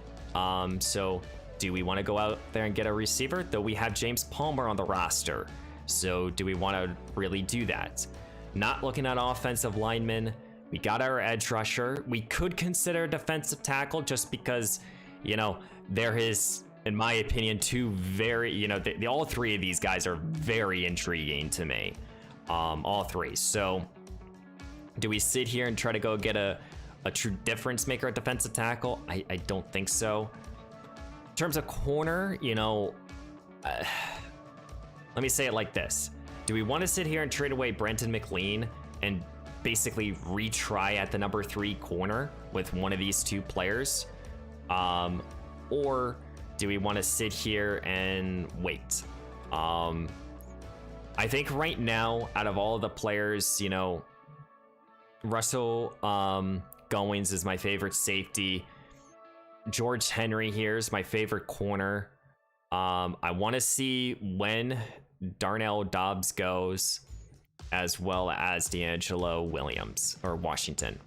So do we want to go out there and get a receiver? Though we have James Palmer on the roster. So do we want to really do that? Not looking at offensive linemen. We got our edge rusher. We could consider a defensive tackle just because, you know, there is, in my opinion, 2 very, you know, all 3 of these guys are very intriguing to me. All 3. So do we sit here and try to go get a true difference maker at defensive tackle? I don't think so. In terms of corner, you know, let me say it like this. Do we want to sit here and trade away Brenton McLean and basically retry at the number 3 corner with one of these 2 players? Or do we want to sit here and wait? I think right now, out of all the players, you know, Russell Goins is my favorite safety. George Henry here is my favorite corner. I want to see when Darnell Dobbs goes, as well as D'Angelo Williams or Washington.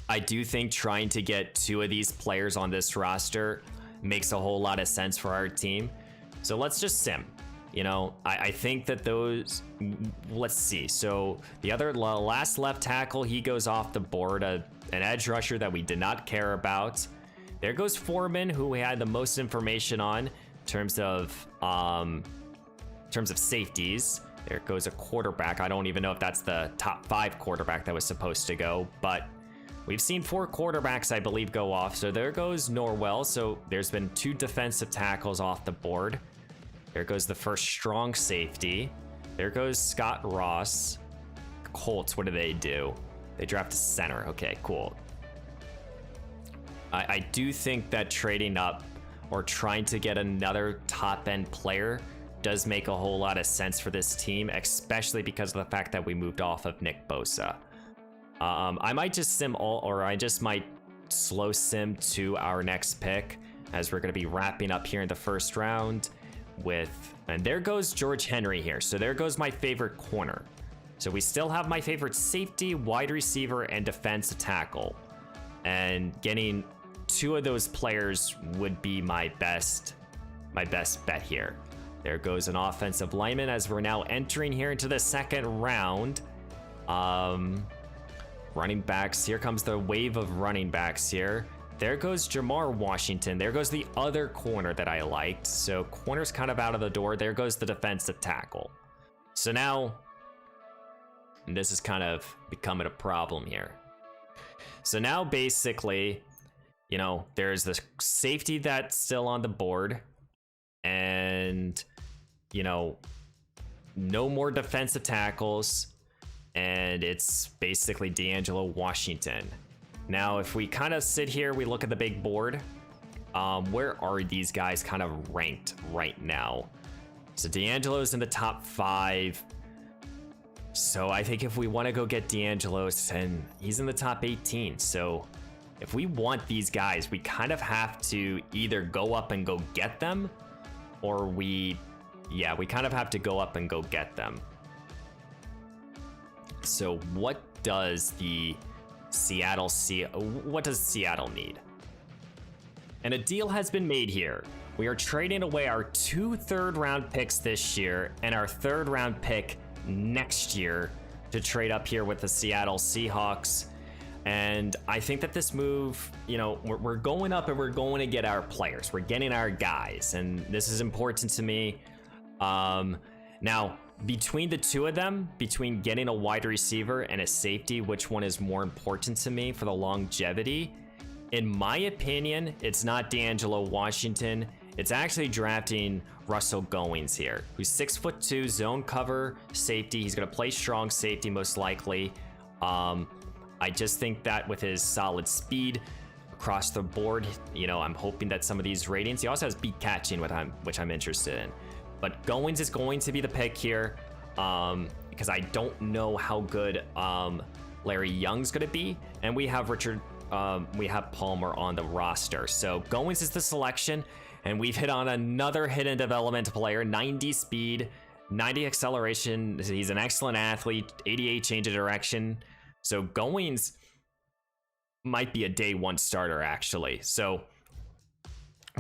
I do think trying to get 2 of these players on this roster makes a whole lot of sense for our team. So let's just sim. You know, I think that those, let's see. So the last left tackle, he goes off the board, an edge rusher that we did not care about. There goes Foreman, who we had the most information on in terms of safeties. There goes a quarterback. I don't even know if that's the top 5 quarterback that was supposed to go, but we've seen 4 quarterbacks, I believe, go off. So there goes Norwell. So there's been 2 defensive tackles off the board. There goes the first strong safety. There goes Scott Ross. Colts, what do? They draft a center. Okay, cool. I do think that trading up or trying to get another top-end player does make a whole lot of sense for this team, especially because of the fact that we moved off of Nick Bosa. I might just sim I just might slow sim to our next pick, as we're going to be wrapping up here in the first round. And there goes George Henry here. So there goes my favorite corner. So we still have my favorite safety, wide receiver, and defensive tackle. And getting 2 of those players would be my best bet here. There goes an offensive lineman as we're now entering here into the second round. Running backs. Here comes the wave of running backs here. There goes Jamar Washington. There goes the other corner that I liked. So corner's kind of out of the door. There goes the defensive tackle. So now, this is kind of becoming a problem here. So now basically, you know, there's the safety that's still on the board. And, you know, no more defensive tackles. And it's basically D'Angelo Washington. Now, if we kind of sit here, we look at the big board. Where are these guys kind of ranked right now? So D'Angelo's in the top 5. So I think if we want to go get D'Angelo's, and he's in the top 18. So if we want these guys, we kind of have to either go up and go get them, or we kind of have to go up and go get them. So what does Seattle need? And a deal has been made here. We are trading away our 2 third-round picks this year and our 3rd-round pick next year to trade up here with the Seattle Seahawks. And I think that this move, you know, we're going up and we're going to get our players. We're getting our guys, and this is important to me. Now, between the two of them, between getting a wide receiver and a safety, which one is more important to me for the longevity? In my opinion, it's not D'Angelo Washington. It's actually drafting Russell Goings here, who's 6'2", zone cover safety. He's going to play strong safety most likely. I just think that with his solid speed across the board, you know, I'm hoping that some of these ratings. He also has beat catching, which I'm interested in. But Goings is going to be the pick here, because I don't know how good Larry Young's going to be, and we have we have Palmer on the roster. So Goings is the selection, and we've hit on another hidden development player, 90 speed, 90 acceleration. He's an excellent athlete, 88 change of direction. So Goings might be a day one starter, actually. So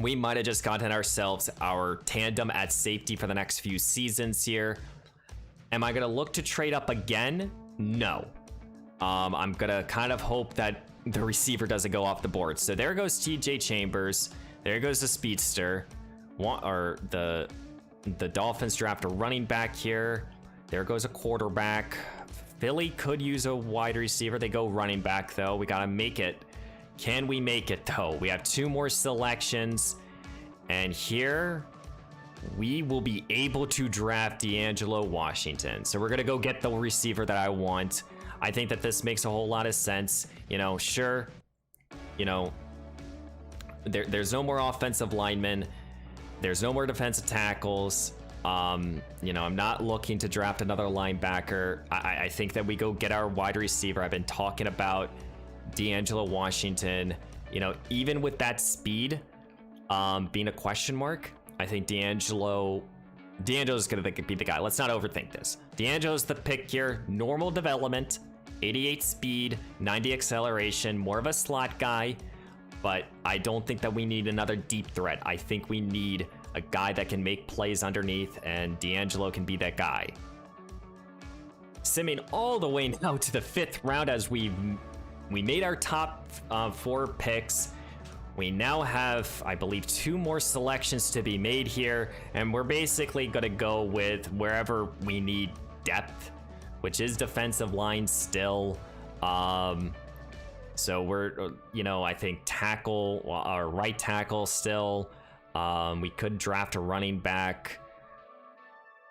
we might have just gotten ourselves our tandem at safety for the next few seasons here. Am I going to look to trade up again? No. I'm going to kind of hope that the receiver doesn't go off the board. So there goes TJ Chambers. There goes the speedster. The Dolphins draft a running back here. There goes a quarterback. Philly could use a wide receiver. They go running back, though. We got to make it. Can we make it, though? We have 2 more selections. And here, we will be able to draft D'Angelo Washington. So we're going to go get the receiver that I want. I think that this makes a whole lot of sense. You know, sure, you know, there's no more offensive linemen. There's no more defensive tackles. You know, I'm not looking to draft another linebacker. I think that we go get our wide receiver. I've been talking about D'Angelo Washington. You know, even with that speed being a question mark, I think D'Angelo's going to be the guy. Let's not overthink this. D'Angelo's the pick here. Normal development, 88 speed, 90 acceleration, more of a slot guy. But I don't think that we need another deep threat. I think we need a guy that can make plays underneath, and D'Angelo can be that guy. Simming all the way now to the 5th round as we made our top 4 picks. We now have, I believe, 2 more selections to be made here, and we're basically going to go with wherever we need depth, which is defensive line still. So we're, you know, I think tackle, or right tackle still. We could draft a running back.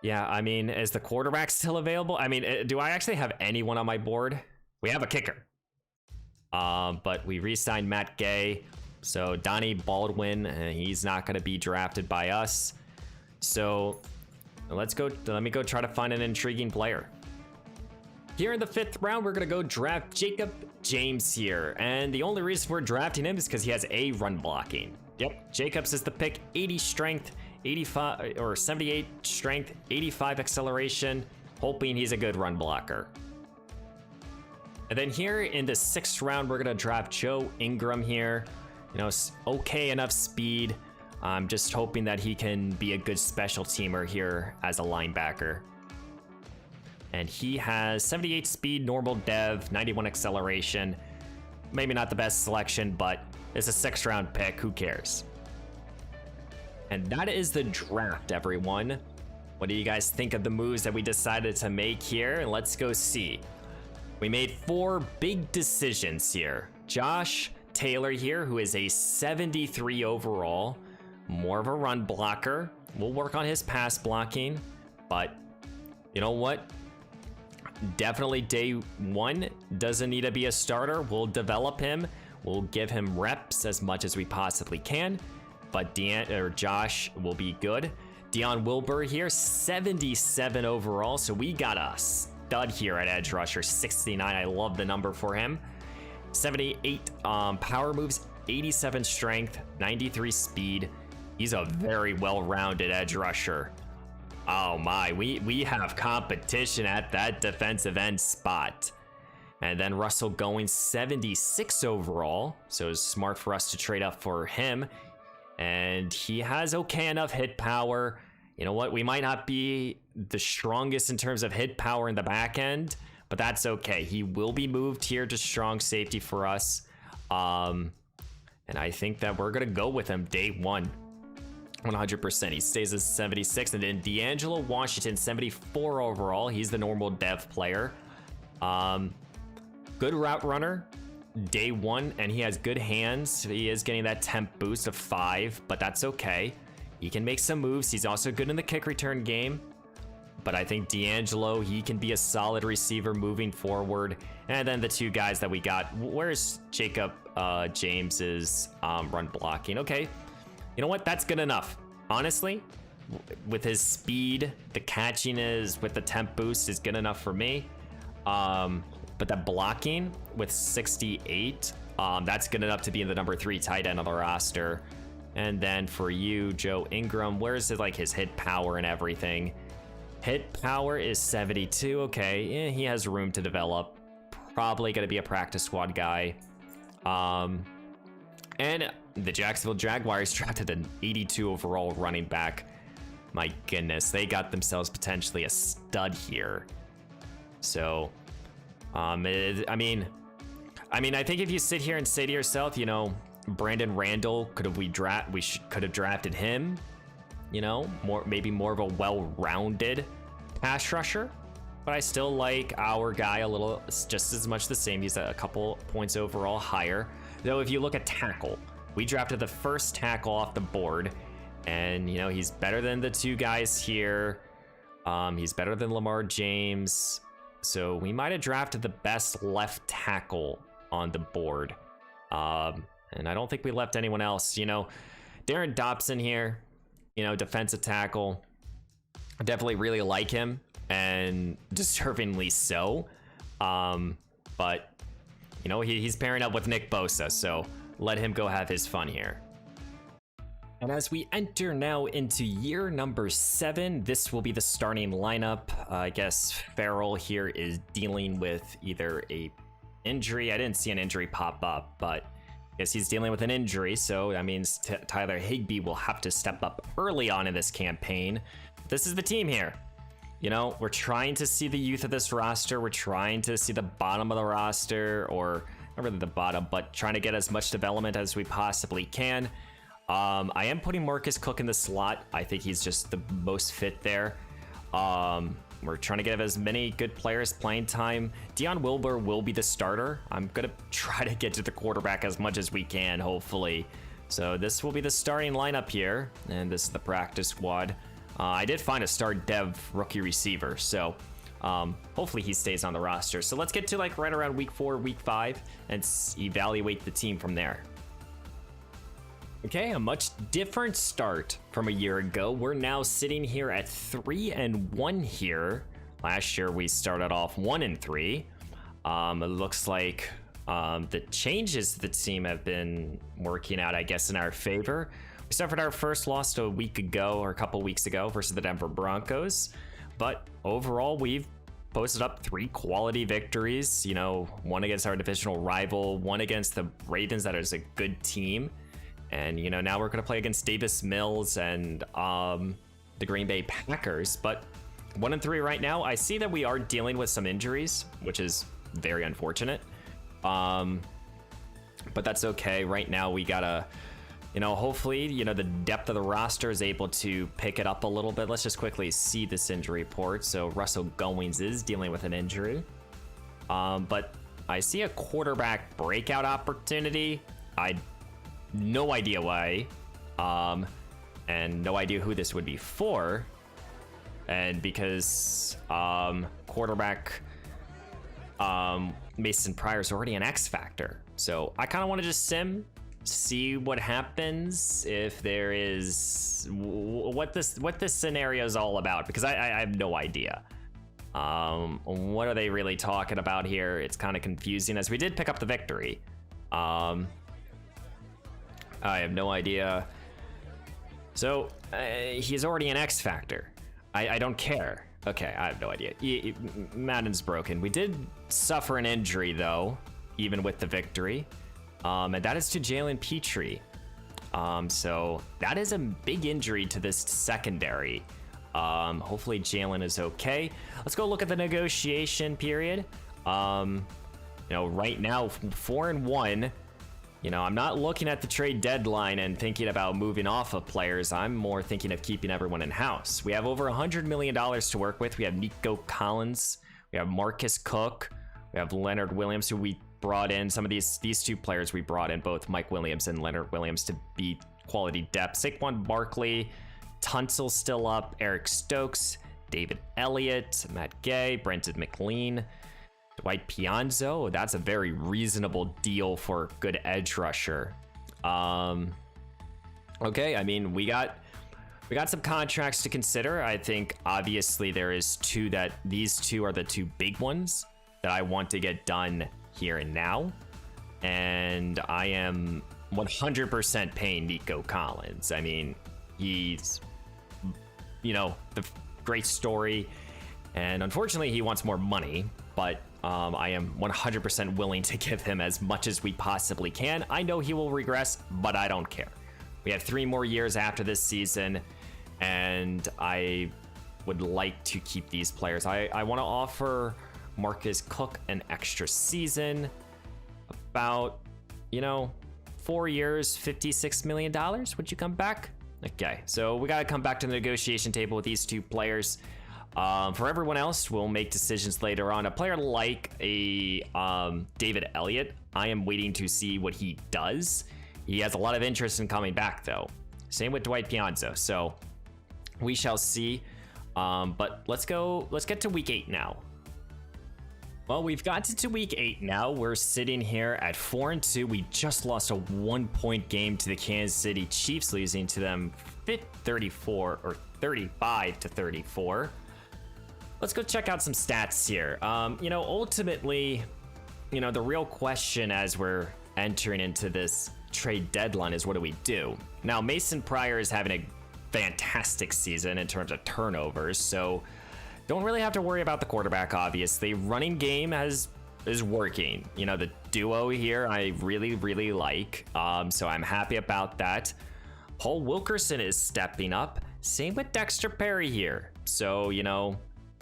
Yeah, I mean, is the quarterback still available? I mean, do I actually have anyone on my board? We have a kicker. But we re-signed Matt Gay. So Donnie Baldwin, he's not going to be drafted by us. So let me go try to find an intriguing player. Here in the 5th round, we're going to go draft Jacob James here. And the only reason we're drafting him is because he has A, run blocking. Yep, Jacobs is the pick. 80 strength, 85 or 78 strength, 85 acceleration. Hoping he's a good run blocker. And then here in the 6th round, we're going to draft Joe Ingram here. You know, okay enough speed. I'm just hoping that he can be a good special teamer here as a linebacker. And he has 78 speed, normal dev, 91 acceleration. Maybe not the best selection, but it's a 6th round pick. Who cares? And that is the draft, everyone. What do you guys think of the moves that we decided to make here? And let's go see. We made 4 big decisions here. Josh Taylor here, who is a 73 overall, more of a run blocker. We'll work on his pass blocking, but you know what? Definitely day 1 doesn't need to be a starter. We'll develop him. We'll give him reps as much as we possibly can, but Josh will be good. Dion Wilbur here, 77 overall, so we got a stud here at edge rusher, 69. I love the number for him. 78 power moves, 87 strength, 93 speed. He's a very well-rounded edge rusher. Oh my, we have competition at that defensive end spot. And then Russell Goings, 76 overall, so it's smart for us to trade up for him. And he has okay enough hit power. You know what, we might not be the strongest in terms of hit power in the back end, but that's okay. He will be moved here to strong safety for us. And I think that we're gonna go with him day 1. 100%. He stays at 76. And then D'Angelo Washington, 74 overall. He's the normal dev player. Good route runner, day one, and he has good hands. He is getting that temp boost of 5, but that's okay. He can make some moves. He's also good in the kick return game. But I think D'Angelo, he can be a solid receiver moving forward. And then the two guys that we got, where's Jacob James's run blocking? Okay, you know what? That's good enough. Honestly, with his speed, the catchiness with the temp boost is good enough for me. But that blocking with 68, that's good enough to be in the number 3 tight end on the roster. And then for you, Joe Ingram, where's like his hit power and everything? Hit power is 72. Okay, he has room to develop. Probably going to be a practice squad guy. And the Jacksonville Jaguars drafted an 82 overall running back. My goodness, they got themselves potentially a stud here. So, I mean, I think if you sit here and say to yourself, you know, Brandon Randall, could have drafted him. You know, maybe more of a well-rounded pass rusher, but I still like our guy a little, just as much the same. He's a couple points overall higher. Though if you look at tackle, we drafted the first tackle off the board, and you know, he's better than the two guys here. He's better than Lamar James, so we might have drafted the best left tackle on the board. And I don't think we left anyone else. You know, Darren Dobson here, you know, defensive tackle. I definitely really like him, and deservingly so. But, you know, he's pairing up with Nick Bosa, so let him go have his fun here. And as we enter now into year number 7, this will be the starting lineup. I guess Farrell here is dealing with either a injury. I didn't see an injury pop up, but I guess he's dealing with an injury, so that means Tyler Higbee will have to step up early on in this campaign. This is the team here. You know, we're trying to see the youth of this roster. We're trying to see the bottom of the roster, or not really the bottom, but trying to get as much development as we possibly can. I am putting Marcus Cook in the slot. I think he's just the most fit there. We're trying to get as many good players playing time. Deion Wilbur will be the starter. I'm going to try to get to the quarterback as much as we can, hopefully. So this will be the starting lineup here, and this is the practice squad. I did find a star dev rookie receiver, so hopefully he stays on the roster. So let's get to like right around week 4, week 5, and evaluate the team from there. Okay, a much different start from a year ago. We're now sitting here at 3-1 here. Last year we started off 1-3. It looks like the changes to the team have been working out, I guess, in our favor. We suffered our first loss a week ago, or a couple weeks ago, versus the Denver Broncos. But overall, we've posted up 3 quality victories. You know, one against our divisional rival, one against the Ravens, that is a good team. And, you know, now we're going to play against Davis Mills and the Green Bay Packers. But 1-3 right now. I see that we are dealing with some injuries, which is very unfortunate. But that's okay. Right now we got to, you know, hopefully, you know, the depth of the roster is able to pick it up a little bit. Let's just quickly see this injury report. So Russell Goings is dealing with an injury. But I see a quarterback breakout opportunity. No idea why, and no idea who this would be for, and because quarterback Mason Pryor is already an X factor, so I kind of want to just see what happens if there is what this scenario is all about, because I have no idea. What are they really talking about here? It's kind of confusing, as we did pick up the victory. I have no idea. So, he's already an X factor. I don't care. Okay, I have no idea. Madden's broken. We did suffer an injury, though, even with the victory. And that is to Jalen Petrie. So, that is a big injury to this secondary. Hopefully, Jalen is okay. Let's go look at the negotiation period. You know, right now, 4-1. You know, I'm not looking at the trade deadline and thinking about moving off of players. I'm more thinking of keeping everyone in-house. We have over $100 million to work with. We have Nico Collins. We have Marcus Cook. We have Leonard Williams, who we brought in. Some of these two players we brought in, both Mike Williams and Leonard Williams, to be quality depth. Saquon Barkley, Tunsil's still up. Eric Stokes, David Elliott, Matt Gay, Brenton McLean, Dwight Pianzo. That's a very reasonable deal for a good edge rusher. Okay, I mean, we got some contracts to consider. I think obviously there is these two are the two big ones that I want to get done here and now. And I am 100% paying Nico Collins. I mean, he's, you know, the great story, and unfortunately he wants more money, but I am 100% willing to give him as much as we possibly can. I know he will regress, but I don't care. We have 3 more years after this season, and I would like to keep these players. I want to offer Marcus Cook an extra season, about, you know, 4 years, $56 million. Would you come back? Okay, so we got to come back to the negotiation table with these two players. For everyone else, we'll make decisions later on. A player like a David Elliott, I am waiting to see what he does. He has a lot of interest in coming back, though. Same with Dwight Pianzo, so we shall see. But let's get to week 8 now. Well, we've gotten to week 8 now. We're sitting here at 4-2. We just lost a 1-point game to the Kansas City Chiefs, losing to them 35-34. Let's go check out some stats here. You know, ultimately, you know, the real question as we're entering into this trade deadline is, what do we do? Now, Mason Pryor is having a fantastic season in terms of turnovers, so don't really have to worry about the quarterback, obviously. Running game is working. You know, the duo here I really, really like, so I'm happy about that. Paul Wilkerson is stepping up. Same with Dexter Perry here. So, you know,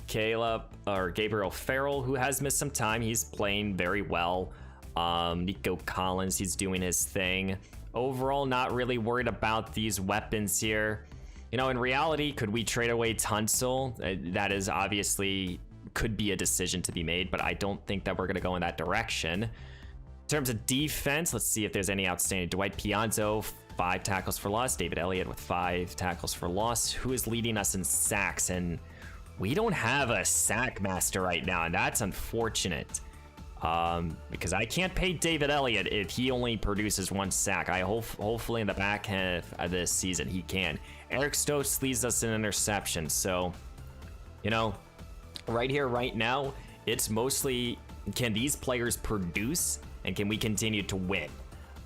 Gabriel Farrell, who has missed some time, he's playing very well. Nico Collins, he's doing his thing. Overall, not really worried about these weapons here. You know, in reality, could we trade away Tunsil? That is obviously could be a decision to be made, but I don't think that we're going to go in that direction. In terms of defense, let's see if there's any outstanding. Dwight Pianzo, 5 tackles for loss. David Elliott with 5 tackles for loss. Who is leading us in sacks? And we don't have a sack master right now, and that's unfortunate. Because I can't pay David Elliott if he only produces 1 sack. Hopefully in the back half of this season he can. Eric Stokes leads us in interceptions. So, you know, right here, right now, it's mostly, can these players produce and can we continue to win?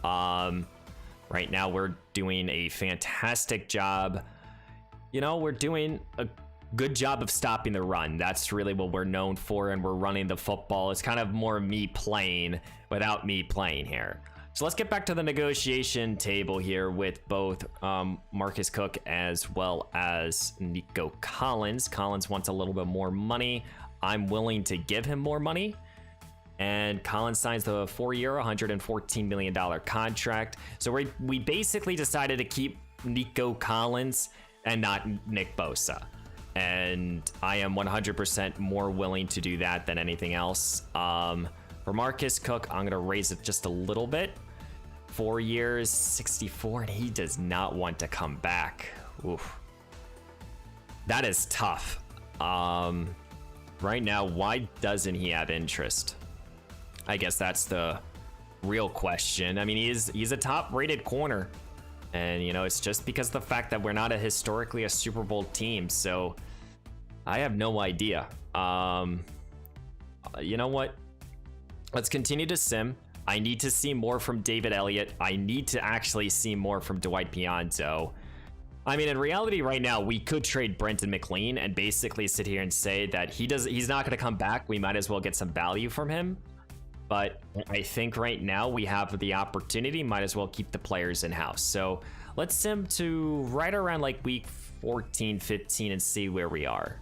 Right now we're doing a fantastic job. You know, we're doing a good job of stopping the run. That's really what we're known for, and we're running the football. It's kind of more me playing without me playing here. So let's get back to the negotiation table here with both Marcus Cook as well as Nico Collins. Collins wants a little bit more money. I'm willing to give him more money. And Collins signs the 4-year, $114 million contract. So we basically decided to keep Nico Collins and not Nick Bosa. And I am 100% more willing to do that than anything else. For Marcus Cook, I'm going to raise it just a little bit. 4 years, 64, and he does not want to come back. Oof. That is tough. Right now, why doesn't he have interest? I guess that's the real question. I mean, he's a top-rated corner. And, you know, it's just because of the fact that we're not historically a Super Bowl team. So I have no idea. You know what? Let's continue to sim. I need to see more from David Elliott. I need to actually see more from Dwight Pianzo. I mean, in reality right now, we could trade Brenton McLean and basically sit here and say that he's not going to come back. We might as well get some value from him. But I think right now we have the opportunity, might as well keep the players in-house. So let's sim to right around like week 14, 15 and see where we are.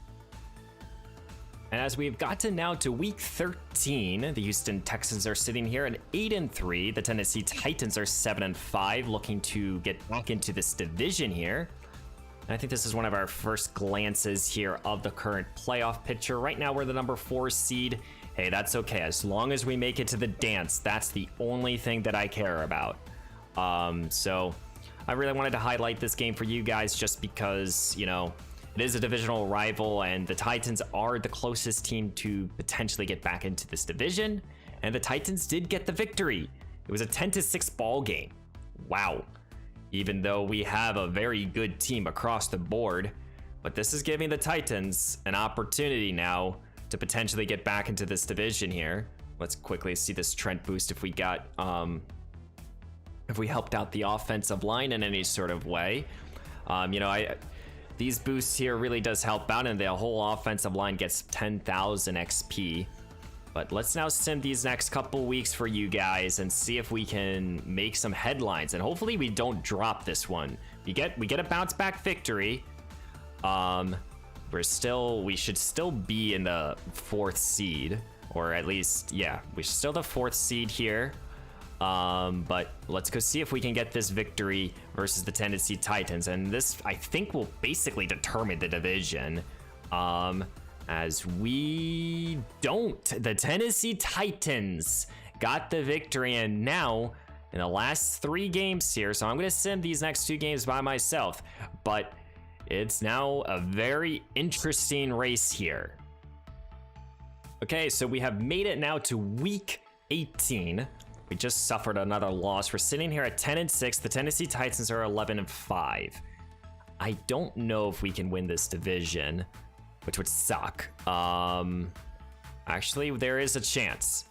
And as we've gotten now to week 13, the Houston Texans are sitting here at 8-3. The Tennessee Titans are 7-5, looking to get back into this division here. And I think this is one of our first glances here of the current playoff picture. Right now, we're the number 4 seed. Hey, that's okay. As long as we make it to the dance, that's the only thing that I care about. So I really wanted to highlight this game for you guys just because, you know, it is a divisional rival, and the Titans are the closest team to potentially get back into this division. And the Titans did get the victory. It was a 10-6 ball game. Wow. Even though we have a very good team across the board, but this is giving the Titans an opportunity now to potentially get back into this division here. Let's quickly see this trend boost if we got, if we helped out the offensive line in any sort of way. You know, these boosts here really does help out, and the whole offensive line gets 10,000 XP. But let's now sim these next couple weeks for you guys and see if we can make some headlines, and hopefully we don't drop this one. We get a bounce back victory. We should still be in the 4th seed, or at least, yeah, we're still the 4th seed here. But let's go see if we can get this victory versus the Tennessee Titans, and this I think will basically determine the division. As we don't, the Tennessee Titans got the victory, and now in the last 3 games here, so I'm gonna sim these next 2 games by myself, but it's now a very interesting race here. Okay, so we have made it now to week 18. We just suffered another loss. We're sitting here at 10-6. The Tennessee Titans are 11-5. I don't know if we can win this division, which would suck. Actually, there is a chance.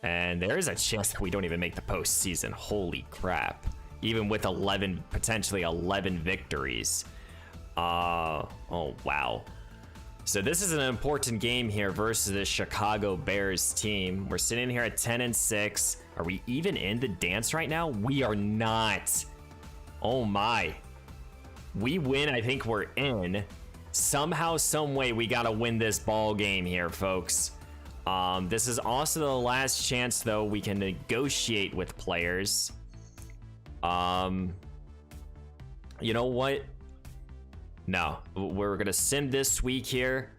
And there is a chance that we don't even make the postseason. Holy crap. Even with potentially 11 victories. Oh, wow. So this is an important game here versus the Chicago Bears team. We're sitting here at 10-6. Are we even in the dance right now? We are not. Oh my. We win, I think we're in. Somehow, some way, we gotta win this ball game here, folks. This is also the last chance, though, we can negotiate with players. You know what? No, we're gonna sim this week here.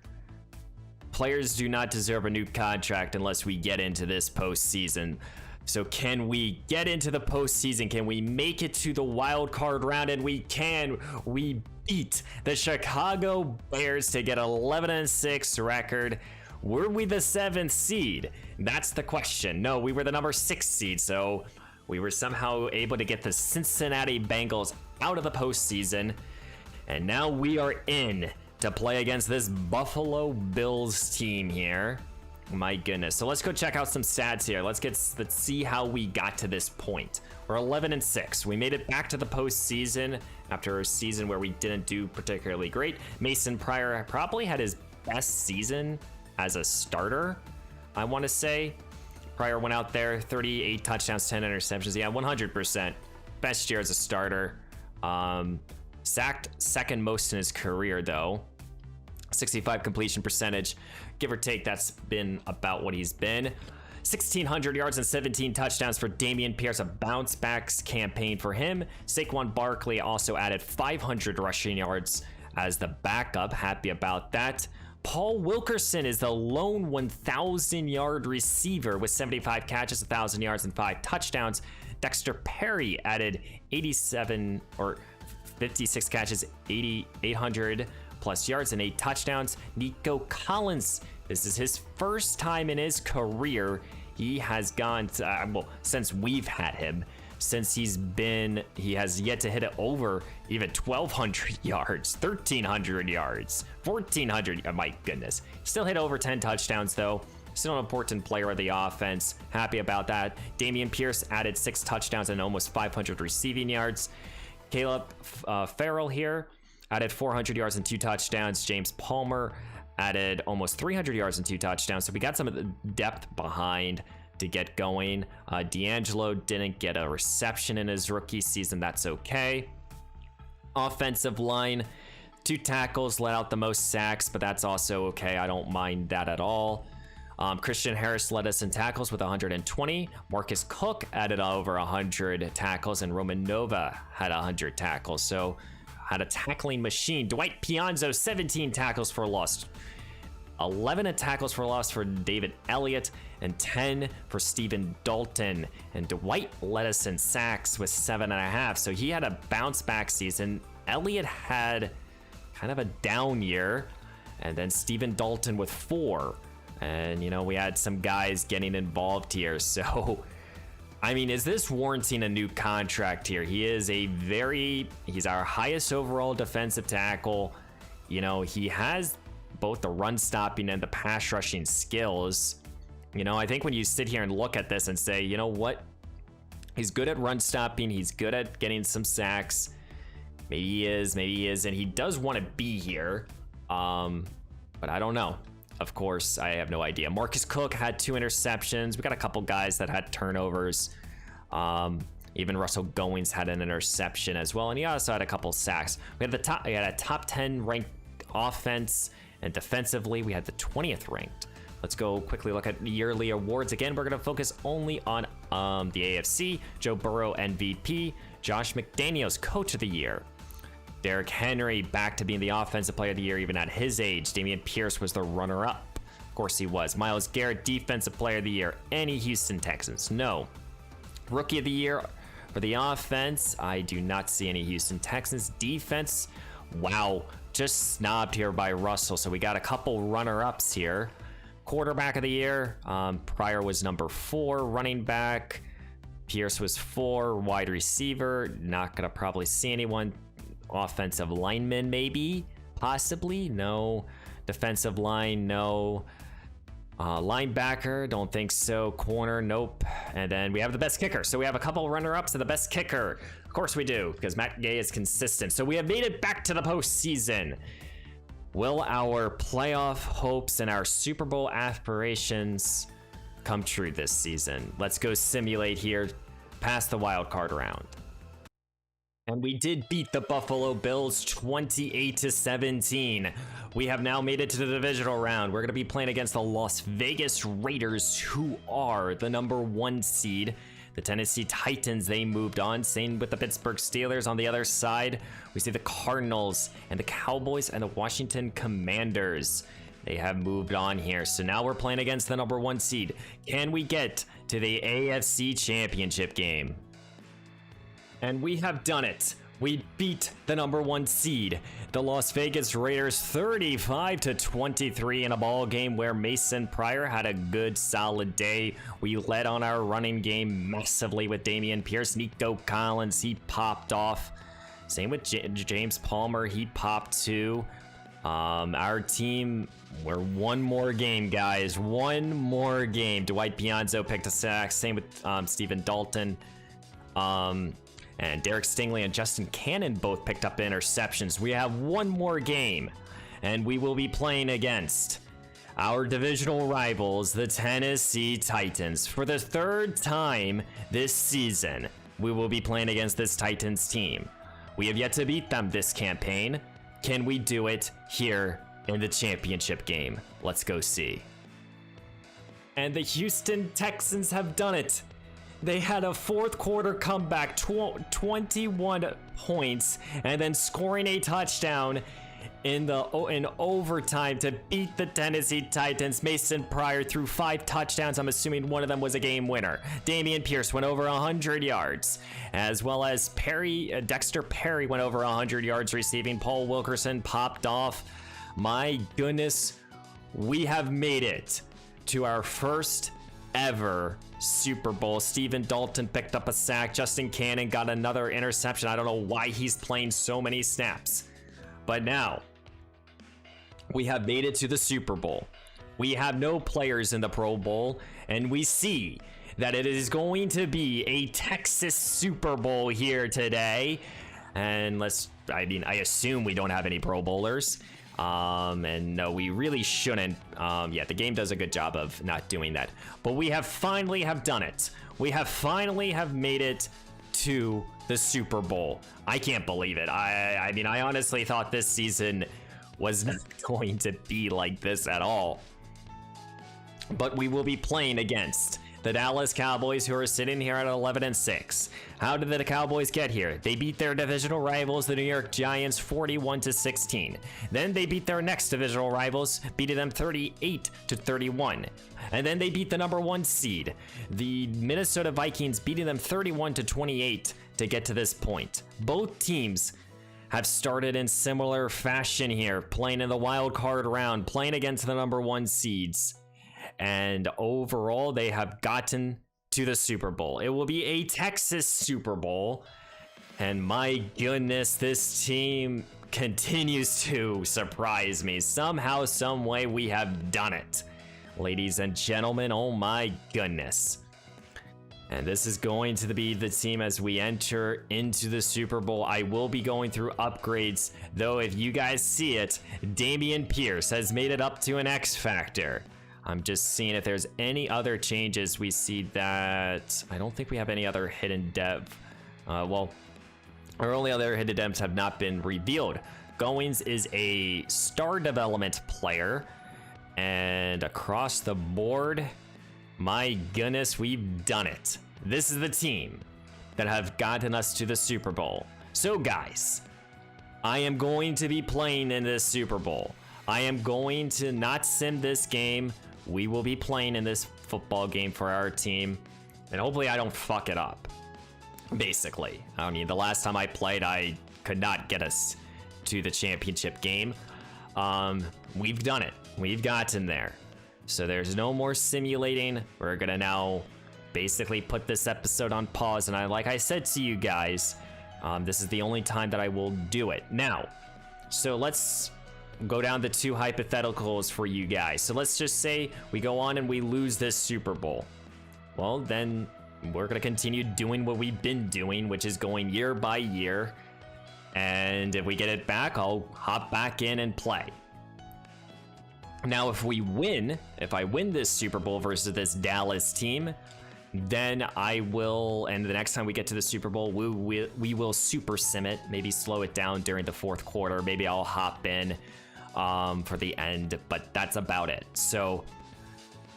Players do not deserve a new contract unless we get into this postseason. So can we get into the postseason? Can we make it to the wild card round? And we can. We beat the Chicago Bears to get 11-6 record. Were we the 7th seed? That's the question. No, we were the number 6 seed. So we were somehow able to get the Cincinnati Bengals out of the postseason. And now we are in to play against this Buffalo Bills team here. My goodness. So let's go check out some stats here. Let's see how we got to this point. We're 11-6. We made it back to the postseason after a season where we didn't do particularly great. Mason Pryor probably had his best season as a starter, I want to say. Pryor went out there, 38 touchdowns, 10 interceptions. Yeah, 100%. Best year as a starter. Sacked second most in his career, though. 65 completion percentage, give or take. That's been about what he's been. 1,600 yards and 17 touchdowns for Dameon Pierce, a bounce backs campaign for him. Saquon Barkley also added 500 rushing yards as the backup. Happy about that. Paul Wilkerson is the lone 1,000-yard receiver with 75 catches, 1,000 yards, and 5 touchdowns. Dexter Perry added 56 catches, 800 plus yards and 8 touchdowns. Nico Collins, this is his first time in his career. He has gone to, well, since we've had him, since he has yet to hit it over even 1,200 yards, 1,300 yards, 1,400. Oh my goodness. Still hit over 10 touchdowns though. Still an important player of the offense. Happy about that. Dameon Pierce added 6 touchdowns and almost 500 receiving yards. Caleb Farrell here added 400 yards and 2 touchdowns. James Palmer added almost 300 yards and 2 touchdowns. So we got some of the depth behind to get going. D'Angelo didn't get a reception in his rookie season. That's okay. Offensive line, 2 tackles, let out the most sacks, but that's also okay. I don't mind that at all. Christian Harris led us in tackles with 120. Marcus Cook added over 100 tackles, and Roman Nova had 100 tackles. So had a tackling machine. Dwight Pianzo, 17 tackles for loss. 11 tackles for loss for David Elliott, and 10 for Stephen Dalton. And Dwight led us in sacks with 7.5. So he had a bounce back season. Elliott had kind of a down year, and then Stephen Dalton with 4. And, you know, we had some guys getting involved here. So, I mean, is this warranting a new contract here? He's our highest overall defensive tackle. You know, he has both the run stopping and the pass rushing skills. You know, I think when you sit here and look at this and say, you know what? He's good at run stopping. He's good at getting some sacks. Maybe he is, maybe he isn't. He does want to be here. But I don't know. Of course, I have no idea. Marcus Cook had 2 interceptions. We got a couple guys that had turnovers. Even Russell Goings had an interception as well, and he also had a couple sacks. We had a top 10 ranked offense, and defensively, we had the 20th ranked. Let's go quickly look at yearly awards. Again, we're going to focus only on the AFC. Joe Burrow, MVP. Josh McDaniels, Coach of the Year. Derrick Henry back to being the Offensive Player of the Year even at his age. Dameon Pierce was the runner-up. Of course he was. Myles Garrett, Defensive Player of the Year. Any Houston Texans? No. Rookie of the Year for the offense. I do not see any Houston Texans. Defense, wow, just snobbed here by Russell. So we got a couple runner-ups here. Quarterback of the Year, Pryor was number 4. Running back, Pierce was 4. Wide receiver, not gonna probably see anyone. Offensive lineman, maybe, possibly, no. Defensive line, no. Linebacker, don't think so. Corner, nope. And then we have the best kicker. So we have a couple runner-ups and the best kicker. Of course we do, because Matt Gay is consistent. So we have made it back to the postseason. Will our playoff hopes and our Super Bowl aspirations come true this season? Let's go simulate here past the wild card round. And we did beat the Buffalo Bills 28-17. We have now made it to the divisional round. We're going to be playing against the Las Vegas Raiders, who are the number 1 seed. The Tennessee Titans, they moved on. Same with the Pittsburgh Steelers. On the other side, we see the Cardinals and the Cowboys and the Washington Commanders. They have moved on here. So now we're playing against the number 1 seed. Can we get to the AFC Championship game? And we have done it. We beat the number 1 seed, the Las Vegas Raiders, 35-23 in a ball game where Mason Pryor had a good solid day. We led on our running game massively with Dameon Pierce. Nico Collins, he popped off. Same with James Palmer, he popped too. Our team, we're one more game, guys. One more game. Dwight Pianzo picked a sack. Same with Stephen Dalton. And Derek Stingley and Justin Cannon both picked up interceptions. We have one more game, and we will be playing against our divisional rivals, the Tennessee Titans. For the 3rd time this season, we will be playing against this Titans team. We have yet to beat them this campaign. Can we do it here in the championship game? Let's go see. And the Houston Texans have done it. They had a 4th quarter comeback, 21 points, and then scoring a touchdown in overtime to beat the Tennessee Titans. Mason Pryor threw 5 touchdowns. I'm assuming one of them was a game winner. Dameon Pierce went over 100 yards, as well as Dexter Perry went over 100 yards receiving. Paul Wilkerson popped off. My goodness, we have made it to our first ever Super Bowl. Stephen Dalton picked up a sack. Justin Cannon got another interception. I don't know why he's playing so many snaps. But now, we have made it to the Super Bowl. We have no players in the Pro Bowl, and we see that it is going to be a Texas Super Bowl here today. And I assume we don't have any Pro Bowlers. And no, we really shouldn't. Yeah, the game does a good job of not doing that. But we have finally done it. We have finally made it to the Super Bowl. I can't believe it. I mean, I honestly thought this season was not going to be like this at all. But we will be playing against the Dallas Cowboys, who are sitting here at 11-6. How did the Cowboys get here? They beat their divisional rivals, the New York Giants, 41-16. Then they beat their next divisional rivals, beating them 38-31. And then they beat the number 1 seed, the Minnesota Vikings, beating them 31-28 to get to this point. Both teams have started in similar fashion here, playing in the wild card round, playing against the number 1 seeds. And overall, they have gotten to the Super Bowl. It will be a Texas Super Bowl. And my goodness, this team continues to surprise me. Somehow, some way, we have done it. Ladies and gentlemen, oh my goodness. And this is going to be the team as we enter into the Super Bowl. I will be going through upgrades, though if you guys see it, Dameon Pierce has made it up to an X Factor. I'm just seeing if there's any other changes. We see that I don't think we have any other hidden dev. Well, our only other hidden devs have not been revealed. Goings is a star development player, and across the board, my goodness, we've done it. This is the team that have gotten us to the Super Bowl. So guys, I am going to be playing in this Super Bowl. I am going to not sim this game. We will be playing in this football game for our team, and hopefully I don't fuck it up. Basically, I mean, the last time I played, I could not get us to the championship game. We've done it. We've gotten there. So there's no more simulating. We're gonna now basically put this episode on pause, and like I said to you guys, this is the only time that I will do it. Now, so let's go down the 2 hypotheticals for you guys. So let's just say we go on and we lose this Super Bowl. Well, then we're gonna continue doing what we've been doing, which is going year by year. And if we get it back, I'll hop back in and play. Now, if I win this Super Bowl versus this Dallas team, then I will, and the next time we get to the Super Bowl, we will super sim it, maybe slow it down during the 4th quarter. Maybe I'll hop in for the end, but that's about it. So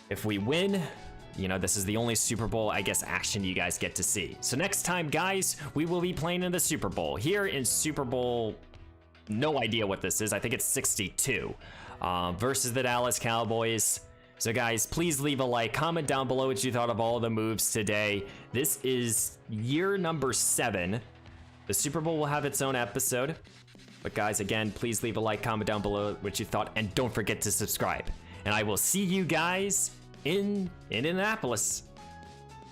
if we win, you know, this is the only Super Bowl, I guess, action you guys get to see. So next time, guys, we will be playing in the Super Bowl. Here in Super Bowl, no idea what this is. I think it's 62 versus the Dallas Cowboys. So guys, please leave a like, comment down below what you thought of all the moves today. This is year number 7. The Super Bowl will have its own episode. But guys, again, please leave a like, comment down below what you thought, and don't forget to subscribe. And I will see you guys in Indianapolis.